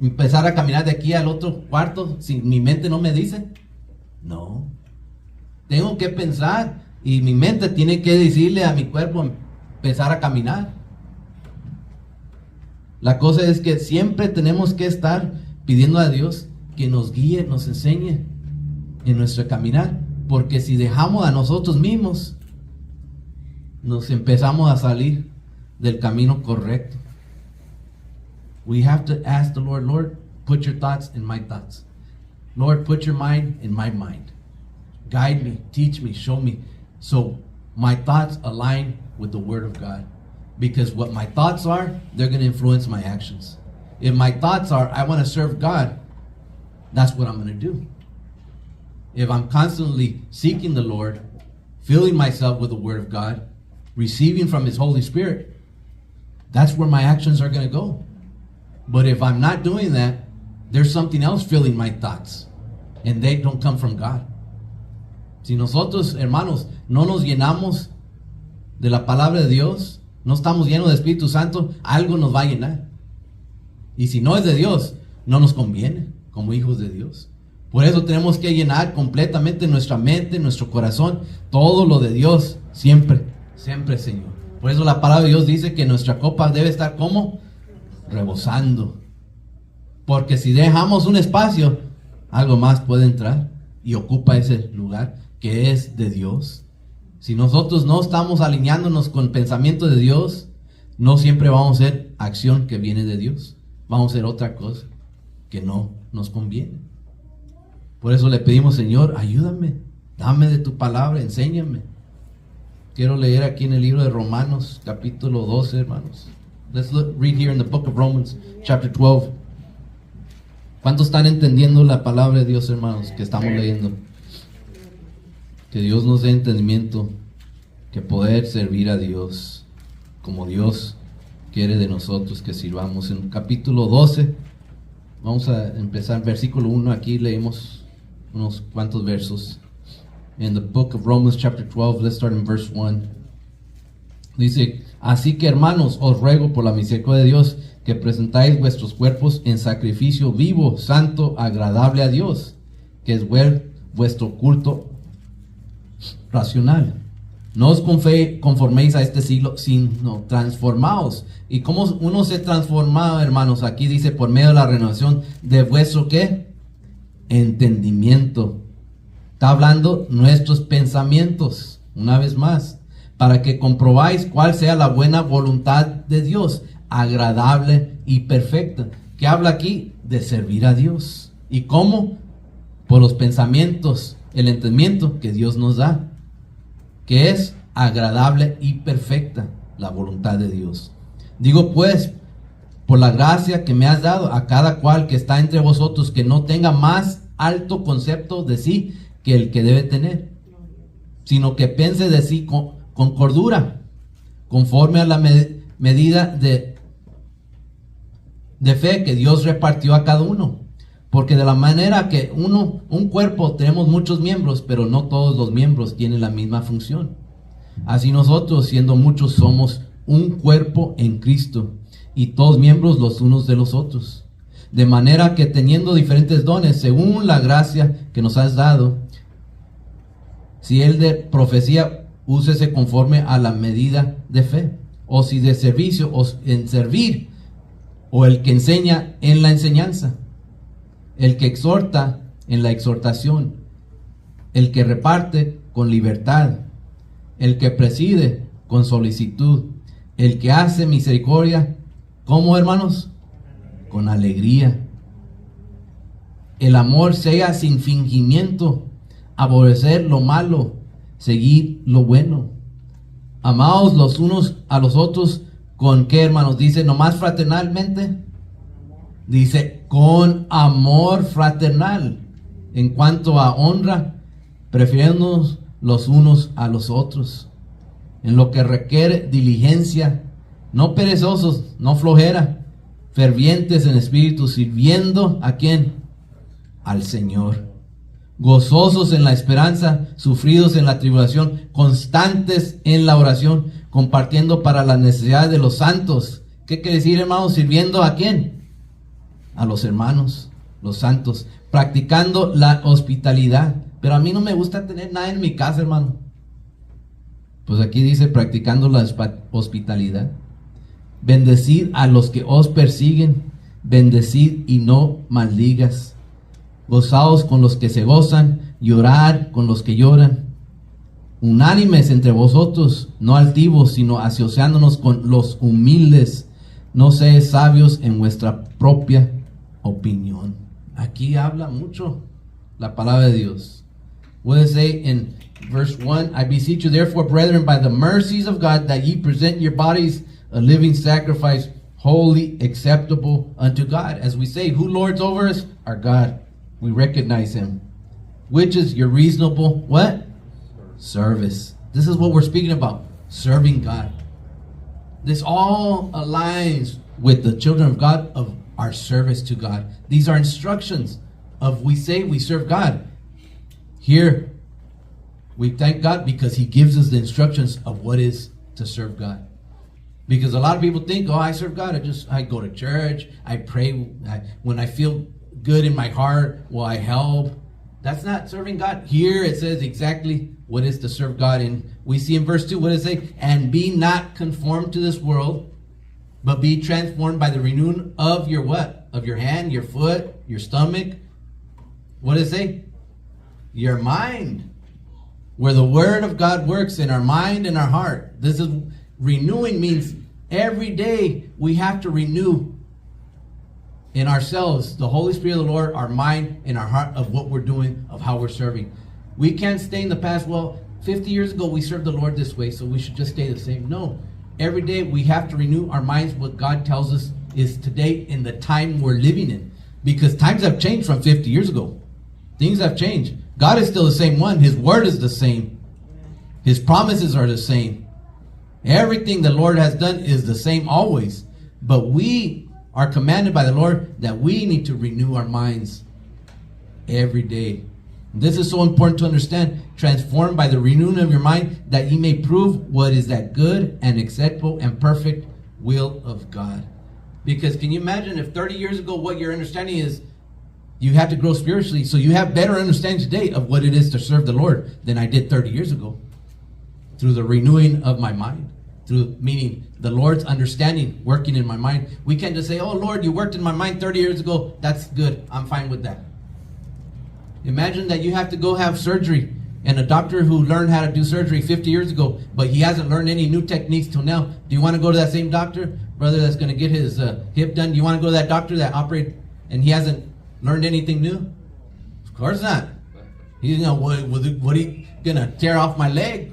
empezar a caminar de aquí al otro cuarto si mi mente no me dice? No. Tengo que pensar y mi mente tiene que decirle a mi cuerpo empezar a caminar. La cosa es que siempre tenemos que estar pidiendo a Dios que nos guíe, nos enseñe en nuestro caminar, porque si dejamos a nosotros mismos, nos empezamos a salir del camino correcto. We have to ask the Lord, Lord, put your thoughts in my thoughts. Lord, put your mind in my mind. Guide me, teach me, show me, so my thoughts align with the Word of God. Because what my thoughts are, they're going to influence my actions. If my thoughts are, I want to serve God, that's what I'm going to do. If I'm constantly seeking the Lord, filling myself with the Word of God, receiving from His Holy Spirit, that's where my actions are going to go. But if I'm not doing that, there's something else filling my thoughts, and they don't come from God. Si nosotros, hermanos, no nos llenamos de la palabra de Dios, no estamos llenos de Espíritu Santo, algo nos va a llenar. Y si no es de Dios, no nos conviene como hijos de Dios. Por eso tenemos que llenar completamente nuestra mente, nuestro corazón, todo lo de Dios, siempre, siempre, Señor. Por eso la palabra de Dios dice que nuestra copa debe estar como rebosando. Porque si dejamos un espacio, algo más puede entrar y ocupa ese lugar que es de Dios. Si nosotros no estamos alineándonos con el pensamiento de Dios, no siempre vamos a hacer acción que viene de Dios. Vamos a hacer otra cosa que no nos conviene. Por eso le pedimos, Señor, ayúdame, dame de tu palabra, enséñame. Quiero leer aquí en el libro de Romanos, capítulo 12, hermanos. Let's read here in the book of Romans, chapter 12. ¿Cuántos están entendiendo la palabra de Dios, hermanos, que estamos leyendo? Que Dios nos dé entendimiento, que poder servir a Dios como Dios quiere de nosotros que sirvamos. En capítulo 12, vamos a empezar en versículo 1, aquí leemos unos cuantos versos. In the book of Romans chapter 12, let's start in verse 1. Dice, así que hermanos, os ruego por la misericordia de Dios, que presentáis vuestros cuerpos en sacrificio vivo, santo, agradable a Dios, que es vuestro culto racional. No os conforméis a este siglo, sino transformaos. ¿Y cómo uno se transforma, hermanos? Aquí dice, por medio de la renovación de vuestro, ¿qué? Entendimiento. Está hablando nuestros pensamientos, una vez más, para que comprobáis cuál sea la buena voluntad de Dios, agradable y perfecta. ¿Qué habla aquí? De servir a Dios. ¿Y cómo? Por los pensamientos, el entendimiento que Dios nos da, que es agradable y perfecta la voluntad de Dios. Digo pues, por la gracia que me has dado a cada cual que está entre vosotros, que no tenga más alto concepto de sí que el que debe tener, sino que piense de sí con cordura, conforme a la medida de fe que Dios repartió a cada uno. Porque de la manera que un cuerpo tenemos muchos miembros, pero no todos los miembros tienen la misma función. Así nosotros, siendo muchos, somos un cuerpo en Cristo, y todos miembros los unos de los otros. De manera que teniendo diferentes dones, según la gracia que nos has dado, si el de profecía, úsese conforme a la medida de fe. O si de servicio, o en servir, o el que enseña en la enseñanza, el que exhorta en la exhortación, el que reparte con libertad, el que preside con solicitud, el que hace misericordia, ¿cómo, hermanos? Con alegría. El amor sea sin fingimiento, aborrecer lo malo, seguir lo bueno. Amaos los unos a los otros ¿Con qué, hermanos? Dice, nomás fraternalmente. Dice, con amor fraternal. En cuanto a honra, prefiriéndonos los unos a los otros. En lo que requiere diligencia, no perezosos, no flojera, fervientes en espíritu, sirviendo ¿a quién? Al Señor. Gozosos en la esperanza, sufridos en la tribulación, constantes en la oración, compartiendo para las necesidades de los santos. ¿Qué quiere decir, hermanos? Sirviendo ¿a quién? A los hermanos, los santos, practicando la hospitalidad. Pero a mí no me gusta tener nada en mi casa, hermano. Pues aquí dice practicando la hospitalidad. Bendecid a los que os persiguen, bendecid y no maldigas. Gozaos con los que se gozan, llorar con los que lloran. Unánimes entre vosotros, no altivos, sino asociándonos con los humildes. No seáis sabios en vuestra propia opinión. Aquí habla mucho la palabra de Dios. What does it say in verse 1? I beseech you therefore, brethren, by the mercies of God, that ye present your bodies a living sacrifice, holy, acceptable unto God. As we say, who lords over us? Our God. We recognize him. Which is your reasonable, what? Service. This is what we're speaking about. Serving God. This all aligns with the children of God, of our service to God. These are instructions of we say we serve God. Here, we thank God because he gives us the instructions of what is to serve God. Because a lot of people think, oh, I serve God. I go to church. I pray. When I feel good in my heart, will I help? That's not serving God. Here it says exactly what is to serve God. And we see in verse 2, what does it say? And be not conformed to this world, but be transformed by the renewing of your what? Of your hand, your foot, your stomach. What does it say? Your mind. Where the word of God works in our mind and our heart. This is renewing, means every day we have to renew in ourselves, the Holy Spirit of the Lord, our mind and our heart of what we're doing, of how we're serving. We can't stay in the past. Well, 50 years ago we served the Lord this way, so we should just stay the same. No. Every day we have to renew our minds. What God tells us is today in the time we're living in. Because times have changed from 50 years ago. Things have changed. God is still the same one. His word is the same. His promises are the same. Everything the Lord has done is the same always. But we are commanded by the Lord that we need to renew our minds every day. This is so important to understand. Transformed by the renewing of your mind, that ye may prove what is that good and acceptable and perfect will of God. Because can you imagine if 30 years ago what your understanding is, you have to grow spiritually, so you have better understanding today of what it is to serve the Lord than I did 30 years ago. Through the renewing of my mind. Through, meaning the Lord's understanding working in my mind. We can't just say, oh Lord, you worked in my mind 30 years ago. That's good. I'm fine with that. Imagine that you have to go have surgery, and a doctor who learned how to do surgery 50 years ago, but he hasn't learned any new techniques till now. Do you want to go to that same doctor, brother, that's going to get his hip done? Do you want to go to that doctor that operated and he hasn't learned anything new? Of course not. He's what are you going to tear off my leg?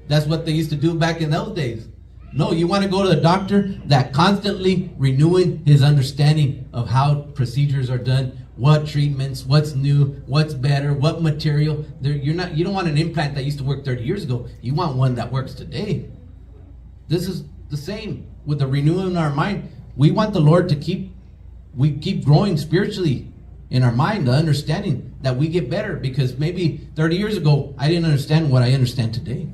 That's what they used to do back in those days. No, you want to go to the doctor that constantly renewing his understanding of how procedures are done, what treatments, what's new, what's better, what material. You don't want an implant that used to work 30 years ago. You want one that works today. This is the same with the renewing in our mind. We want the Lord to keep growing spiritually in our mind, the understanding that we get better, because maybe 30 years ago I didn't understand what I understand today.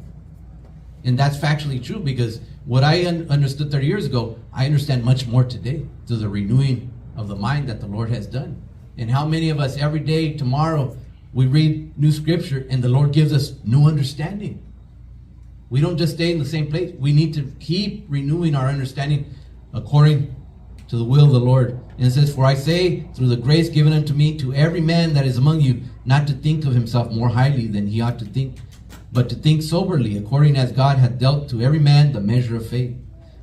And that's factually true, because what I understood 30 years ago, I understand much more today through the renewing of the mind that the Lord has done. And how many of us every day, tomorrow, we read new scripture and the Lord gives us new understanding. We don't just stay in the same place. We need to keep renewing our understanding according to the will of the Lord. And it says, for I say, through the grace given unto me, to every man that is among you, not to think of himself more highly than he ought to think, but to think soberly, according as God hath dealt to every man the measure of faith.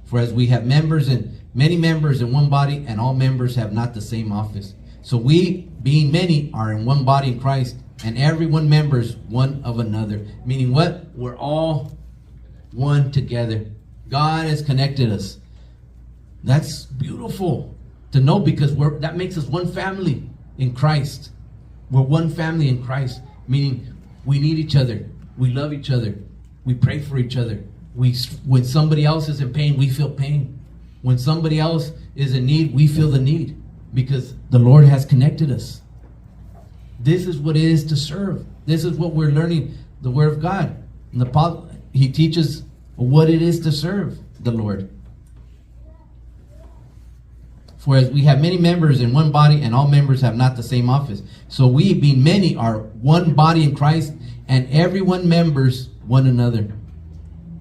For as we have many members in one body, and all members have not the same office. So we, being many, are in one body in Christ, and every one members one of another. Meaning what? We're all one together. God has connected us. That's beautiful to know, because that makes us one family in Christ. We're one family in Christ, meaning we need each other. We love each other. We pray for each other. When somebody else is in pain, we feel pain. When somebody else is in need, we feel the need, because the Lord has connected us. This is what it is to serve. This is what we're learning, the Word of God. And He teaches what it is to serve the Lord. For as we have many members in one body, and all members have not the same office, so we, being many, are one body in Christ, and everyone members one another.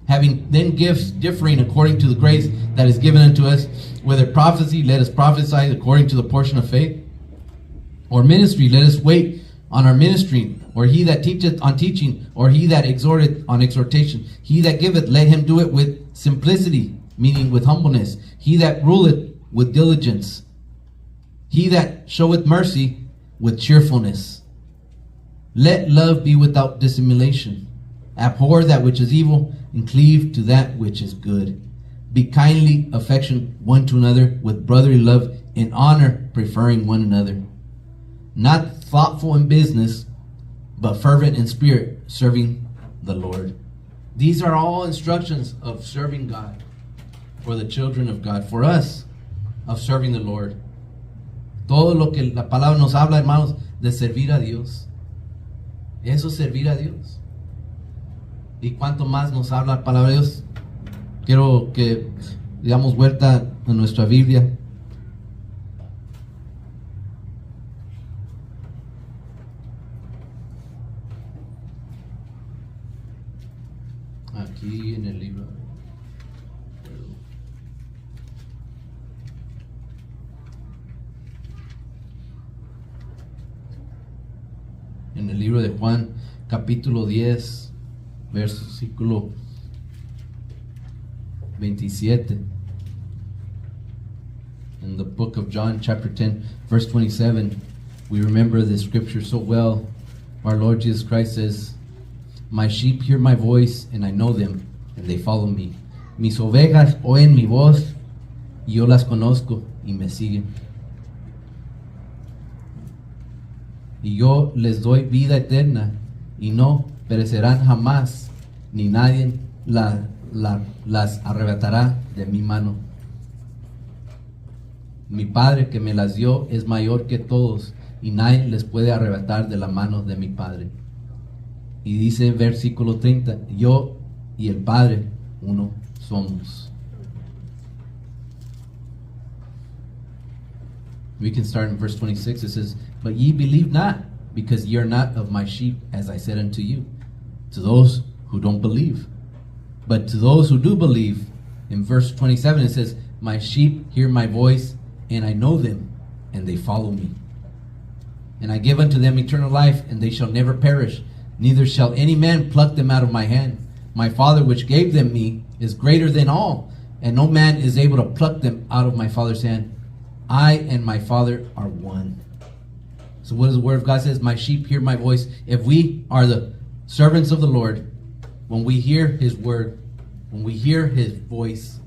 Having then gifts differing according to the grace that is given unto us, whether prophecy, let us prophesy according to the portion of faith, or ministry, let us wait on our ministry, or he that teacheth on teaching, or he that exhorteth on exhortation. He that giveth, let him do it with simplicity, meaning with humbleness. He that ruleth, with diligence. He that showeth mercy, with cheerfulness. Let love be without dissimulation. Abhor that which is evil, and cleave to that which is good. Be kindly affectionate one to another with brotherly love, in honor preferring one another. Not thoughtful in business, but fervent in spirit, serving the Lord. These are all instructions of serving God, for the children of God, for us, of serving the Lord. Todo lo que la palabra nos habla, hermanos, de servir a Dios. Eso es servir a Dios. Y cuanto más nos habla la palabra de Dios, quiero que damos vuelta a nuestra Biblia. Aquí en el libro. En el libro de Juan, capítulo 10, versículo 27. In the book of John, chapter 10, verse 27, we remember this scripture so well. Our Lord Jesus Christ says, "My sheep hear my voice, and I know them, and they follow me. Mis ovejas oyen mi voz, y yo las conozco, y me siguen. Y yo les doy vida eterna, y no perecerán jamás, ni nadie las arrebatará de mi mano. Mi Padre que me las dio es mayor que todos, y nadie les puede arrebatar de la mano de mi Padre." Y dice versículo 30, yo y el Padre uno somos. We can start in verse 26. It says, "But ye believe not, because ye are not of my sheep, as I said unto you." To those who don't believe. But to those who do believe, in verse 27 it says, "My sheep hear my voice, and I know them, and they follow me. And I give unto them eternal life, and they shall never perish, neither shall any man pluck them out of my hand. My Father which gave them me is greater than all, and no man is able to pluck them out of my Father's hand. I and my Father are one." So what does the Word of God says? My sheep hear my voice. If we are the servants of the Lord, when we hear His Word, when we hear His voice,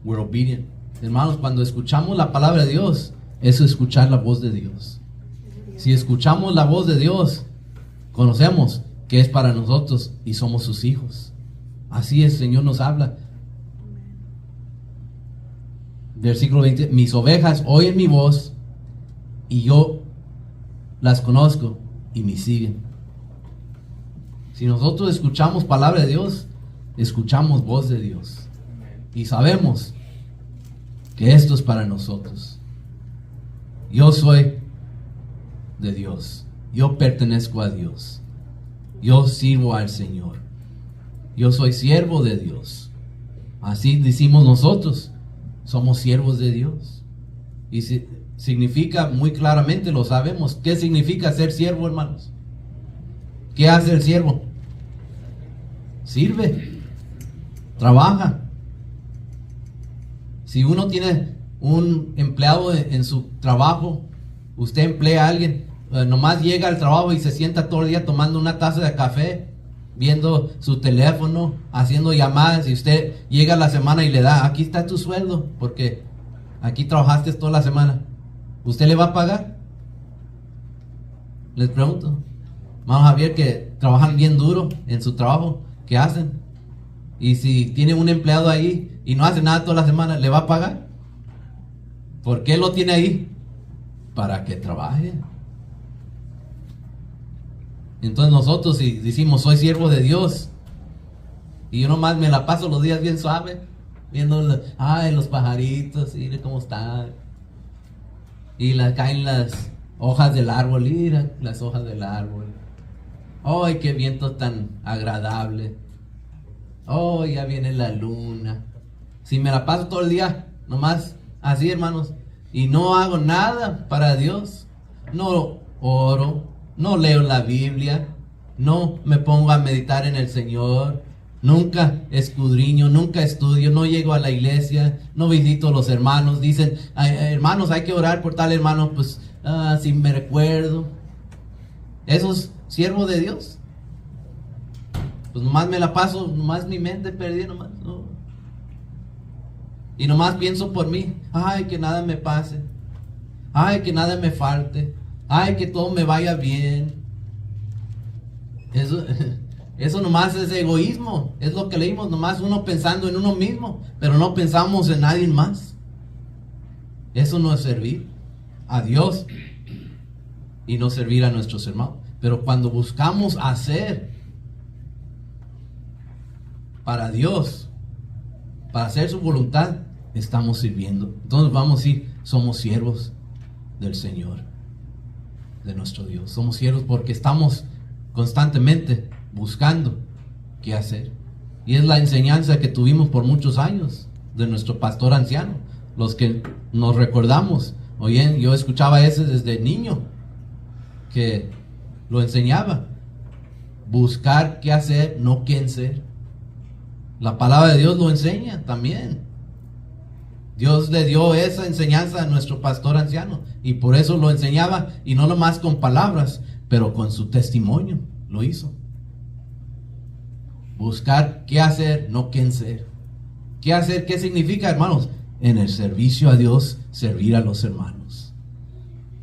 we're obedient. Hermanos, cuando escuchamos la palabra de Dios, eso es escuchar la voz de Dios. Si escuchamos la voz de Dios, conocemos que es para nosotros y somos sus hijos. Así el Señor nos habla. Versículo 20, mis ovejas oyen mi voz, y yo las conozco y me siguen. Si nosotros escuchamos palabra de Dios, escuchamos voz de Dios. Y sabemos que esto es para nosotros. Yo soy de Dios. Yo pertenezco a Dios. Yo sirvo al Señor. Yo soy siervo de Dios. Así decimos nosotros. Somos siervos de Dios. Y significa muy claramente, lo sabemos. ¿Qué significa ser siervo, hermanos? ¿Qué hace el siervo? Sirve. Trabaja. Si uno tiene un empleado en su trabajo, usted emplea a alguien, nomás llega al trabajo y se sienta todo el día tomando una taza de café, viendo su teléfono, haciendo llamadas, y usted llega a la semana y le da, aquí está tu sueldo, porque aquí trabajaste toda la semana. ¿Usted le va a pagar? Les pregunto. Vamos a ver que trabajan bien duro en su trabajo, ¿qué hacen? Y si tiene un empleado ahí y no hace nada toda la semana, ¿le va a pagar? ¿Por qué lo tiene ahí? Para que trabaje. Entonces nosotros, si decimos soy siervo de Dios y yo nomás me la paso los días bien suave, viendo los pajaritos, mire cómo están, y caen las hojas del árbol, mira las hojas del árbol, ¡ay, qué viento tan agradable! ¡Oh, ya viene la luna! Si me la paso todo el día nomás así, hermanos, y no hago nada para Dios, no oro, no leo la Biblia, no me pongo a meditar en el Señor, nunca escudriño, nunca estudio, no llego a la iglesia, no visito a los hermanos, dicen, hermanos, hay que orar por tal hermano, pues, si me recuerdo. ¿Eso es siervo de Dios? Pues nomás me la paso, nomás mi mente perdida, nomás, no. Y nomás pienso por mí, ay, que nada me pase, ay, que nada me falte, ay, que todo me vaya bien. Eso nomás es egoísmo, es lo que leímos, nomás uno pensando en uno mismo, pero no pensamos en nadie más. Eso no es servir a Dios y no servir a nuestros hermanos. Pero cuando buscamos hacer para Dios, para hacer su voluntad, estamos sirviendo. Entonces vamos a decir, somos siervos del Señor, de nuestro Dios. Somos siervos porque estamos constantemente buscando qué hacer. Y es la enseñanza que tuvimos por muchos años de nuestro pastor anciano, los que nos recordamos. Oye, yo escuchaba ese desde niño, que lo enseñaba: buscar qué hacer, no quién ser. La palabra de Dios lo enseña también. Dios le dio esa enseñanza a nuestro pastor anciano, y por eso lo enseñaba, y no nomás con palabras, pero con su testimonio lo hizo. Buscar qué hacer, no quién ser. ¿Qué hacer? ¿Qué significa, hermanos? En el servicio a Dios, servir a los hermanos.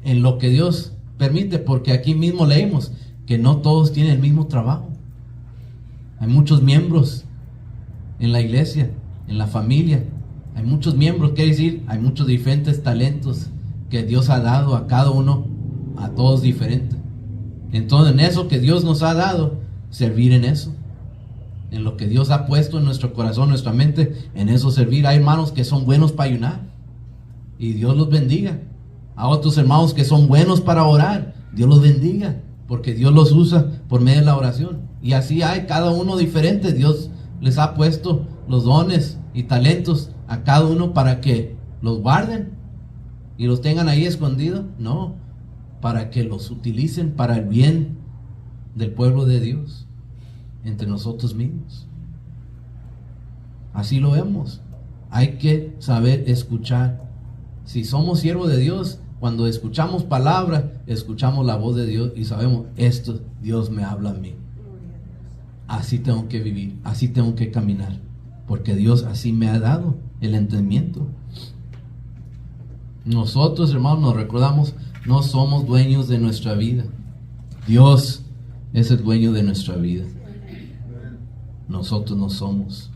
En lo que Dios permite, porque aquí mismo leímos que no todos tienen el mismo trabajo. Hay muchos miembros en la iglesia, en la familia. Hay muchos miembros, quiere decir, hay muchos diferentes talentos que Dios ha dado a cada uno, a todos diferentes. Entonces, en eso que Dios nos ha dado, servir en eso. En lo que Dios ha puesto en nuestro corazón, nuestra mente, en eso servir. Hay hermanos que son buenos para ayunar, y Dios los bendiga. A otros hermanos que son buenos para orar, Dios los bendiga, porque Dios los usa por medio de la oración. Y así hay cada uno diferente. Dios les ha puesto los dones y talentos a cada uno para que los guarden y los tengan ahí escondidos. No, para que los utilicen para el bien del pueblo de Dios, entre nosotros mismos. Así lo vemos. Hay que saber escuchar. Si somos siervos de Dios, cuando escuchamos palabra, escuchamos la voz de Dios y sabemos, esto Dios me habla a mí. Así tengo que vivir, así tengo que caminar, porque Dios así me ha dado el entendimiento. Nosotros, hermanos, nos recordamos, no somos dueños de nuestra vida. Dios es el dueño de nuestra vida. Nosotros no somos.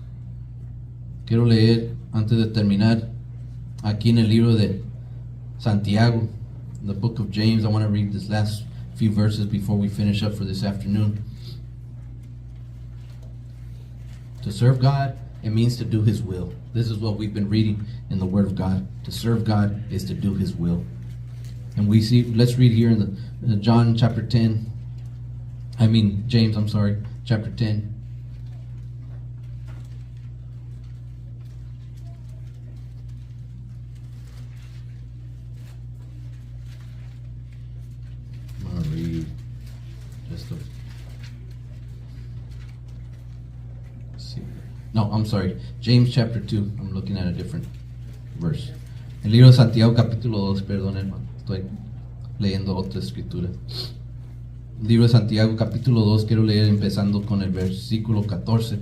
Quiero leer, antes de terminar, aquí en el libro de Santiago, the book of James. I want to read this last few verses before we finish up for this afternoon. To serve God, it means to do His will. This is what we've been reading in the Word of God. To serve God is to do His will. And we see, let's read here in the James, chapter 10. I'm going to read just a... No, I'm sorry. James chapter 2. I'm looking at a different verse. El libro de Santiago capítulo 2, perdón, hermano. Estoy leyendo otra escritura. Libro de Santiago capítulo 2, quiero leer empezando con el versículo 14,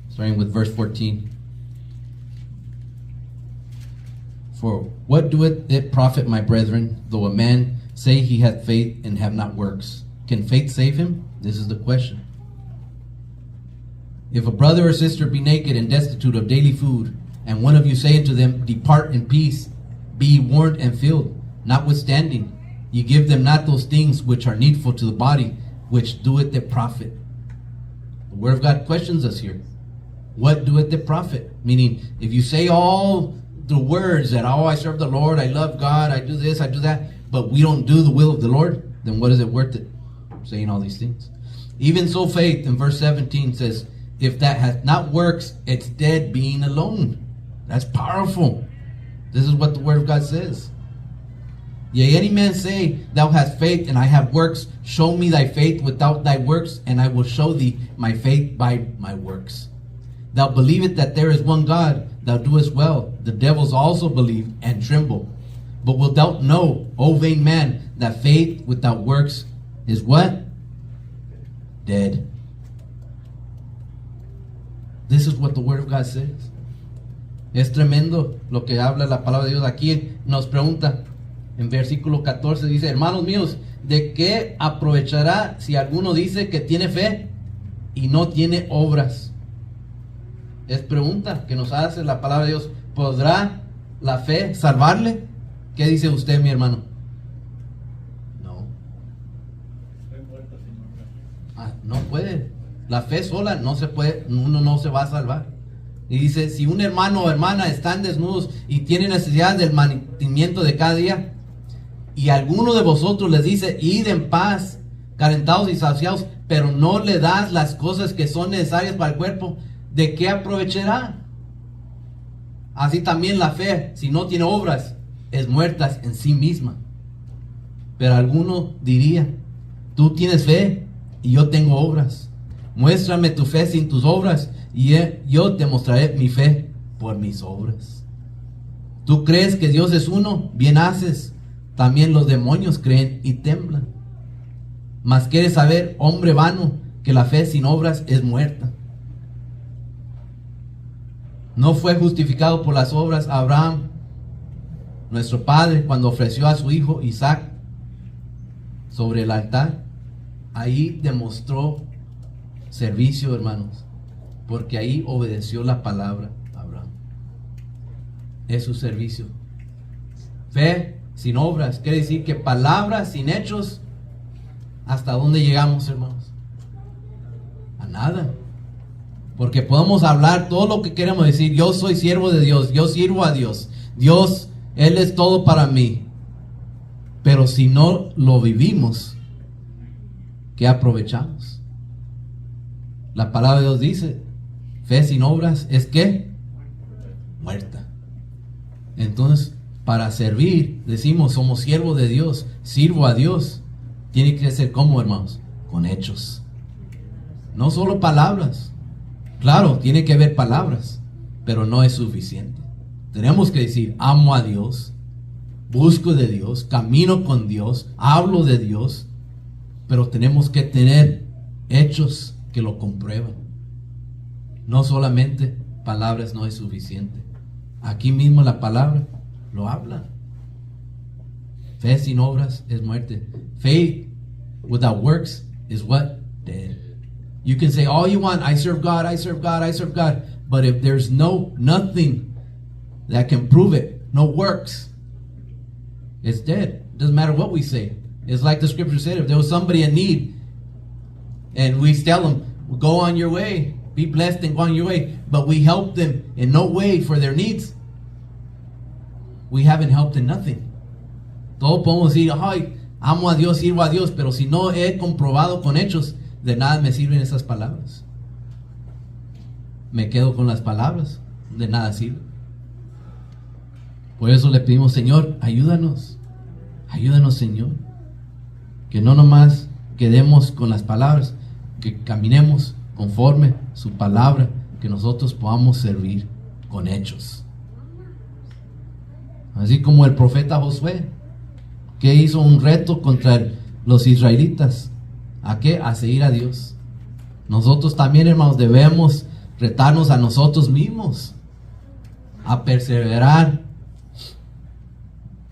starting with verse 14. For what doeth it profit, my brethren, though a man say he hath faith and have not works? Can faith save him? This is the question. If a brother or sister be naked and destitute of daily food, and one of you say unto them, Depart in peace, be ye warned and filled, notwithstanding, ye give them not those things which are needful to the body, which doeth it profit. The Word of God questions us here. What doeth it profit? Meaning, if you say all the words that, oh, I serve the Lord, I love God, I do this, I do that, but we don't do the will of the Lord, then what is it worth it? Saying all these things. Even so faith, in verse 17 says, if that hath not works, it's dead being alone. That's powerful. This is what the Word of God says. Yea, any man say, Thou hast faith, and I have works. Show me thy faith without thy works, and I will show thee my faith by my works. Thou believest that there is one God, thou doest well. The devils also believe and tremble. But wilt thou know, O vain man, that faith without works is what? Dead. This is what the Word of God says. Es tremendo lo que habla la palabra de Dios. Aquí nos pregunta en versículo 14, dice, hermanos míos, ¿de qué aprovechará si alguno dice que tiene fe y no tiene obras? Es pregunta que nos hace la palabra de Dios. ¿Podrá la fe salvarle? ¿Qué dice usted, mi hermano? No. No puede. La fe sola no se puede, uno no se va a salvar. Y dice, si un hermano o hermana están desnudos y tienen necesidad del mantenimiento de cada día, y alguno de vosotros les dice, id en paz, calentados y saciados, pero no le das las cosas que son necesarias para el cuerpo, ¿de qué aprovechará? Así también la fe, si no tiene obras, es muerta en sí misma. Pero alguno diría, tú tienes fe y yo tengo obras. Muéstrame tu fe sin tus obras, y yo te mostraré mi fe por mis obras. ¿Tú crees que Dios es uno? Bien haces. También los demonios creen y temblan. Mas quieres saber, hombre vano, que la fe sin obras es muerta. No fue justificado por las obras Abraham, nuestro padre, cuando ofreció a su hijo Isaac sobre el altar. Ahí demostró servicio, hermanos, porque ahí obedeció la palabra Abraham. Es su servicio. Fe sin obras quiere decir que palabras sin hechos, ¿hasta dónde llegamos, hermanos? A nada. Porque podemos hablar todo lo que queremos decir. Yo soy siervo de Dios, yo sirvo a Dios, Dios, Él es todo para mí. Pero si no lo vivimos, ¿qué aprovechamos? La palabra de Dios dice, fe sin obras es ¿qué? Muerta. Entonces, para servir, decimos, somos siervos de Dios, sirvo a Dios. Tiene que ser como, hermanos, con hechos. No solo palabras. Claro, tiene que haber palabras, pero no es suficiente. Tenemos que decir, amo a Dios, busco de Dios, camino con Dios, hablo de Dios, pero tenemos que tener hechos que lo comprueban. No solamente palabras no es suficiente. Aquí mismo la palabra lo habla. Fe sin obras es muerte. Faith without works is what? Dead. You can say all you want, I serve God, I serve God, I serve God. But if there's nothing that can prove it, no works, it's dead. It doesn't matter what we say. It's like the scripture said, if there was somebody in need, and we tell them, go on your way, be blessed and go on your way, but we help them in no way for their needs, we haven't helped in nothing. Todos podemos decir, ay, amo a Dios, sirvo a Dios, pero si no he comprobado con hechos, de nada me sirven esas palabras. Me quedo con las palabras, de nada sirve. Por eso le pedimos, Señor, ayúdanos, Señor, que no nomás quedemos con las palabras, que caminemos conforme su palabra, que nosotros podamos servir con hechos. Así como el profeta Josué, que hizo un reto contra los israelitas, ¿A qué? A seguir a Dios. Nosotros también, hermanos, debemos retarnos a nosotros mismos a perseverar,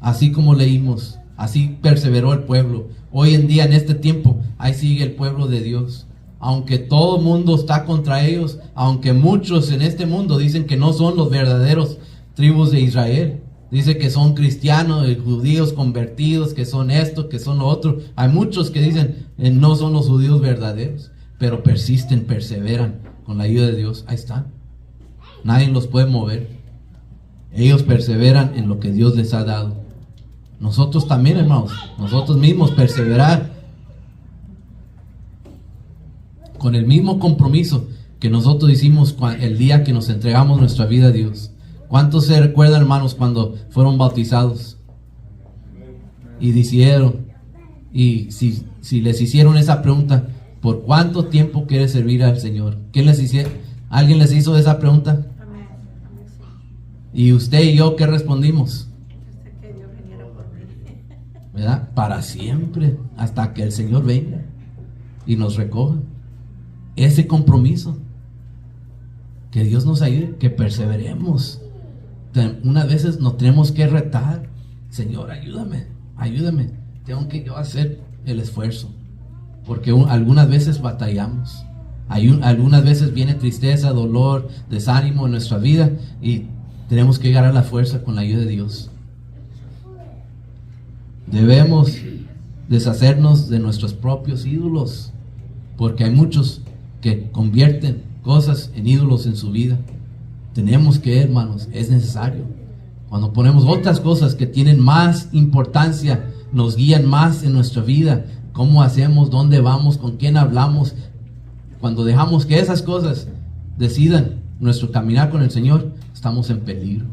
así como leímos, así perseveró el pueblo. Hoy en día, en este tiempo, ahí sigue el pueblo de Dios. Aunque todo el mundo está contra ellos, aunque muchos en este mundo dicen que no son los verdaderos tribus de Israel, dice que son cristianos, judíos convertidos, que son esto, que son lo otro. Hay muchos que dicen no son los judíos verdaderos, pero persisten, perseveran con la ayuda de Dios. Ahí están. Nadie los puede mover. Ellos perseveran en lo que Dios les ha dado. Nosotros también, hermanos, nosotros mismos perseverar con el mismo compromiso que nosotros hicimos el día que nos entregamos nuestra vida a Dios. ¿Cuántos se recuerdan, hermanos, cuando fueron bautizados? Y dijeron, y si les hicieron esa pregunta, ¿por cuánto tiempo quieres servir al Señor? ¿Qué les hicieron? ¿Alguien les hizo esa pregunta? Y usted y yo, ¿qué respondimos? Hasta que Dios viniera por mí. ¿Verdad? Para siempre, hasta que el Señor venga y nos recoja. Ese compromiso, que Dios nos ayude, que perseveremos. Unas veces nos tenemos que retar. Señor, ayúdame, tengo que yo hacer el esfuerzo, porque algunas veces batallamos. Algunas veces viene tristeza, dolor, desánimo en nuestra vida, y tenemos que ganar la fuerza con la ayuda de Dios. Debemos deshacernos de nuestros propios ídolos, porque hay muchos que convierten cosas en ídolos en su vida. Tenemos que, hermanos, es necesario. Cuando ponemos otras cosas que tienen más importancia, nos guían más en nuestra vida, cómo hacemos, dónde vamos, con quién hablamos. Cuando dejamos que esas cosas decidan nuestro caminar con el Señor, estamos en peligro,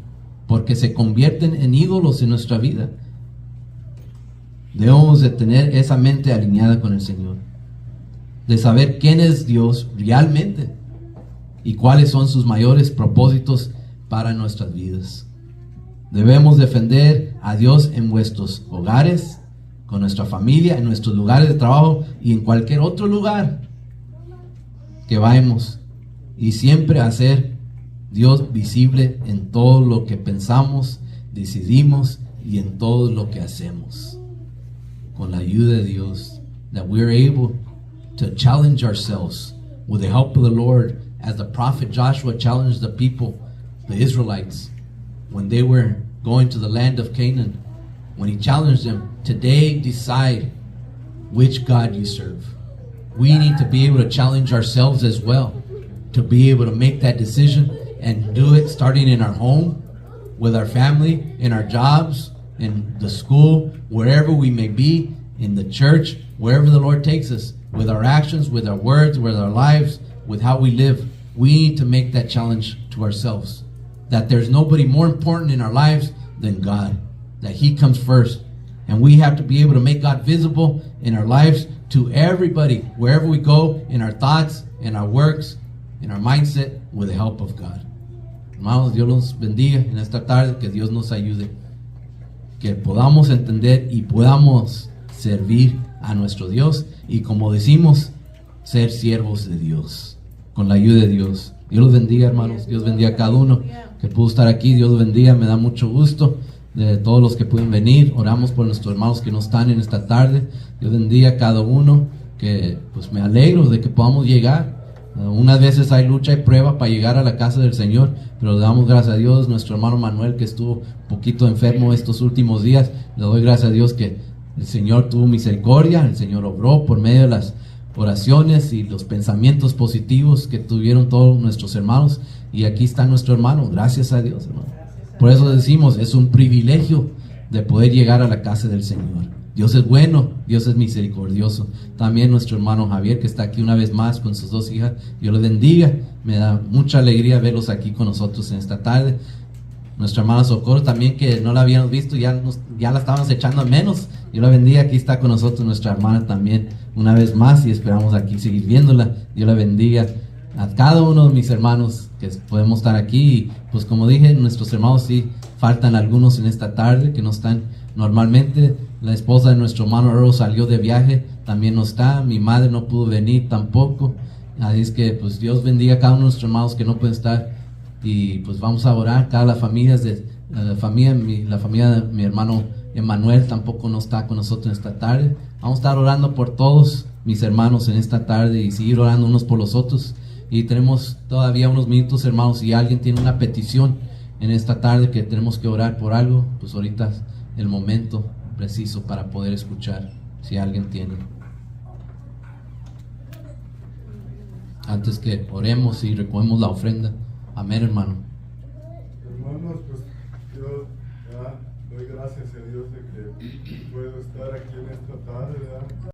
porque se convierten en ídolos en nuestra vida. Debemos de tener esa mente alineada con el Señor, de saber quién es Dios realmente y cuáles son sus mayores propósitos para nuestras vidas. Debemos defender a Dios en vuestros hogares, con nuestra familia, en nuestros lugares de trabajo y en cualquier otro lugar que vayamos, y siempre hacer Dios visible en todo lo que pensamos, decidimos y en todo lo que hacemos. Con la ayuda de Dios, that we are able to challenge ourselves with the help of the Lord, as the prophet Joshua challenged the people, the Israelites, when they were going to the land of Canaan. When he challenged them, today decide which God you serve. We need to be able to challenge ourselves as well, to be able to make that decision and do it starting in our home, with our family, in our jobs, in the school, wherever we may be, in the church, wherever the Lord takes us, with our actions, with our words, with our lives, with how we live. We need to make that challenge to ourselves, that there's nobody more important in our lives than God, that He comes first. And we have to be able to make God visible in our lives to everybody, wherever we go, in our thoughts, in our works, in our mindset, with the help of God. Hermanos, Dios los bendiga en esta tarde, que Dios nos ayude, que podamos entender y podamos servir a nuestro Dios, y como decimos, ser siervos de Dios, con la ayuda de Dios. Dios los bendiga, hermanos. Dios bendiga a cada uno que pudo estar aquí. Dios los bendiga. Me da mucho gusto de todos los que pueden venir. Oramos por nuestros hermanos que no están en esta tarde. Dios bendiga a cada uno, que pues me alegro de que podamos llegar. Unas veces hay lucha y prueba para llegar a la casa del Señor, pero le damos gracias a Dios. Nuestro hermano Manuel, que estuvo un poquito enfermo estos últimos días, le doy gracias a Dios que el Señor tuvo misericordia. El Señor obró por medio de las oraciones y los pensamientos positivos que tuvieron todos nuestros hermanos, y aquí está nuestro hermano. Gracias a Dios, hermano. Por eso decimos, es un privilegio de poder llegar a la casa del Señor. Dios es bueno, Dios es misericordioso. También nuestro hermano Javier, que está aquí una vez más con sus dos hijas. Dios los bendiga. Me da mucha alegría verlos aquí con nosotros en esta tarde. Nuestra hermana Socorro también, que no la habíamos visto, ya la estábamos echando a menos. Dios la bendiga. Aquí está con nosotros nuestra hermana también una vez más, y esperamos aquí seguir viéndola. Dios la bendiga a cada uno de mis hermanos que podemos estar aquí. Y pues como dije, nuestros hermanos sí faltan algunos en esta tarde que no están normalmente. La esposa de nuestro hermano Earl salió de viaje, también no está. Mi madre no pudo venir tampoco. Así es que pues Dios bendiga a cada uno de nuestros hermanos que no pueden estar. Y pues vamos a orar. Cada la familia de la familia de mi hermano Emanuel tampoco no está con nosotros en esta tarde. Vamos a estar orando por todos mis hermanos en esta tarde y seguir orando unos por los otros. Y tenemos todavía unos minutos, hermanos. Si alguien tiene una petición en esta tarde que tenemos que orar por algo, pues ahorita es el momento preciso para poder escuchar si alguien tiene. Antes que oremos y recogemos la ofrenda. Amén, hermano. Hermanos, pues yo doy gracias a Dios de que puedo estar aquí en esta tarde, ¿verdad?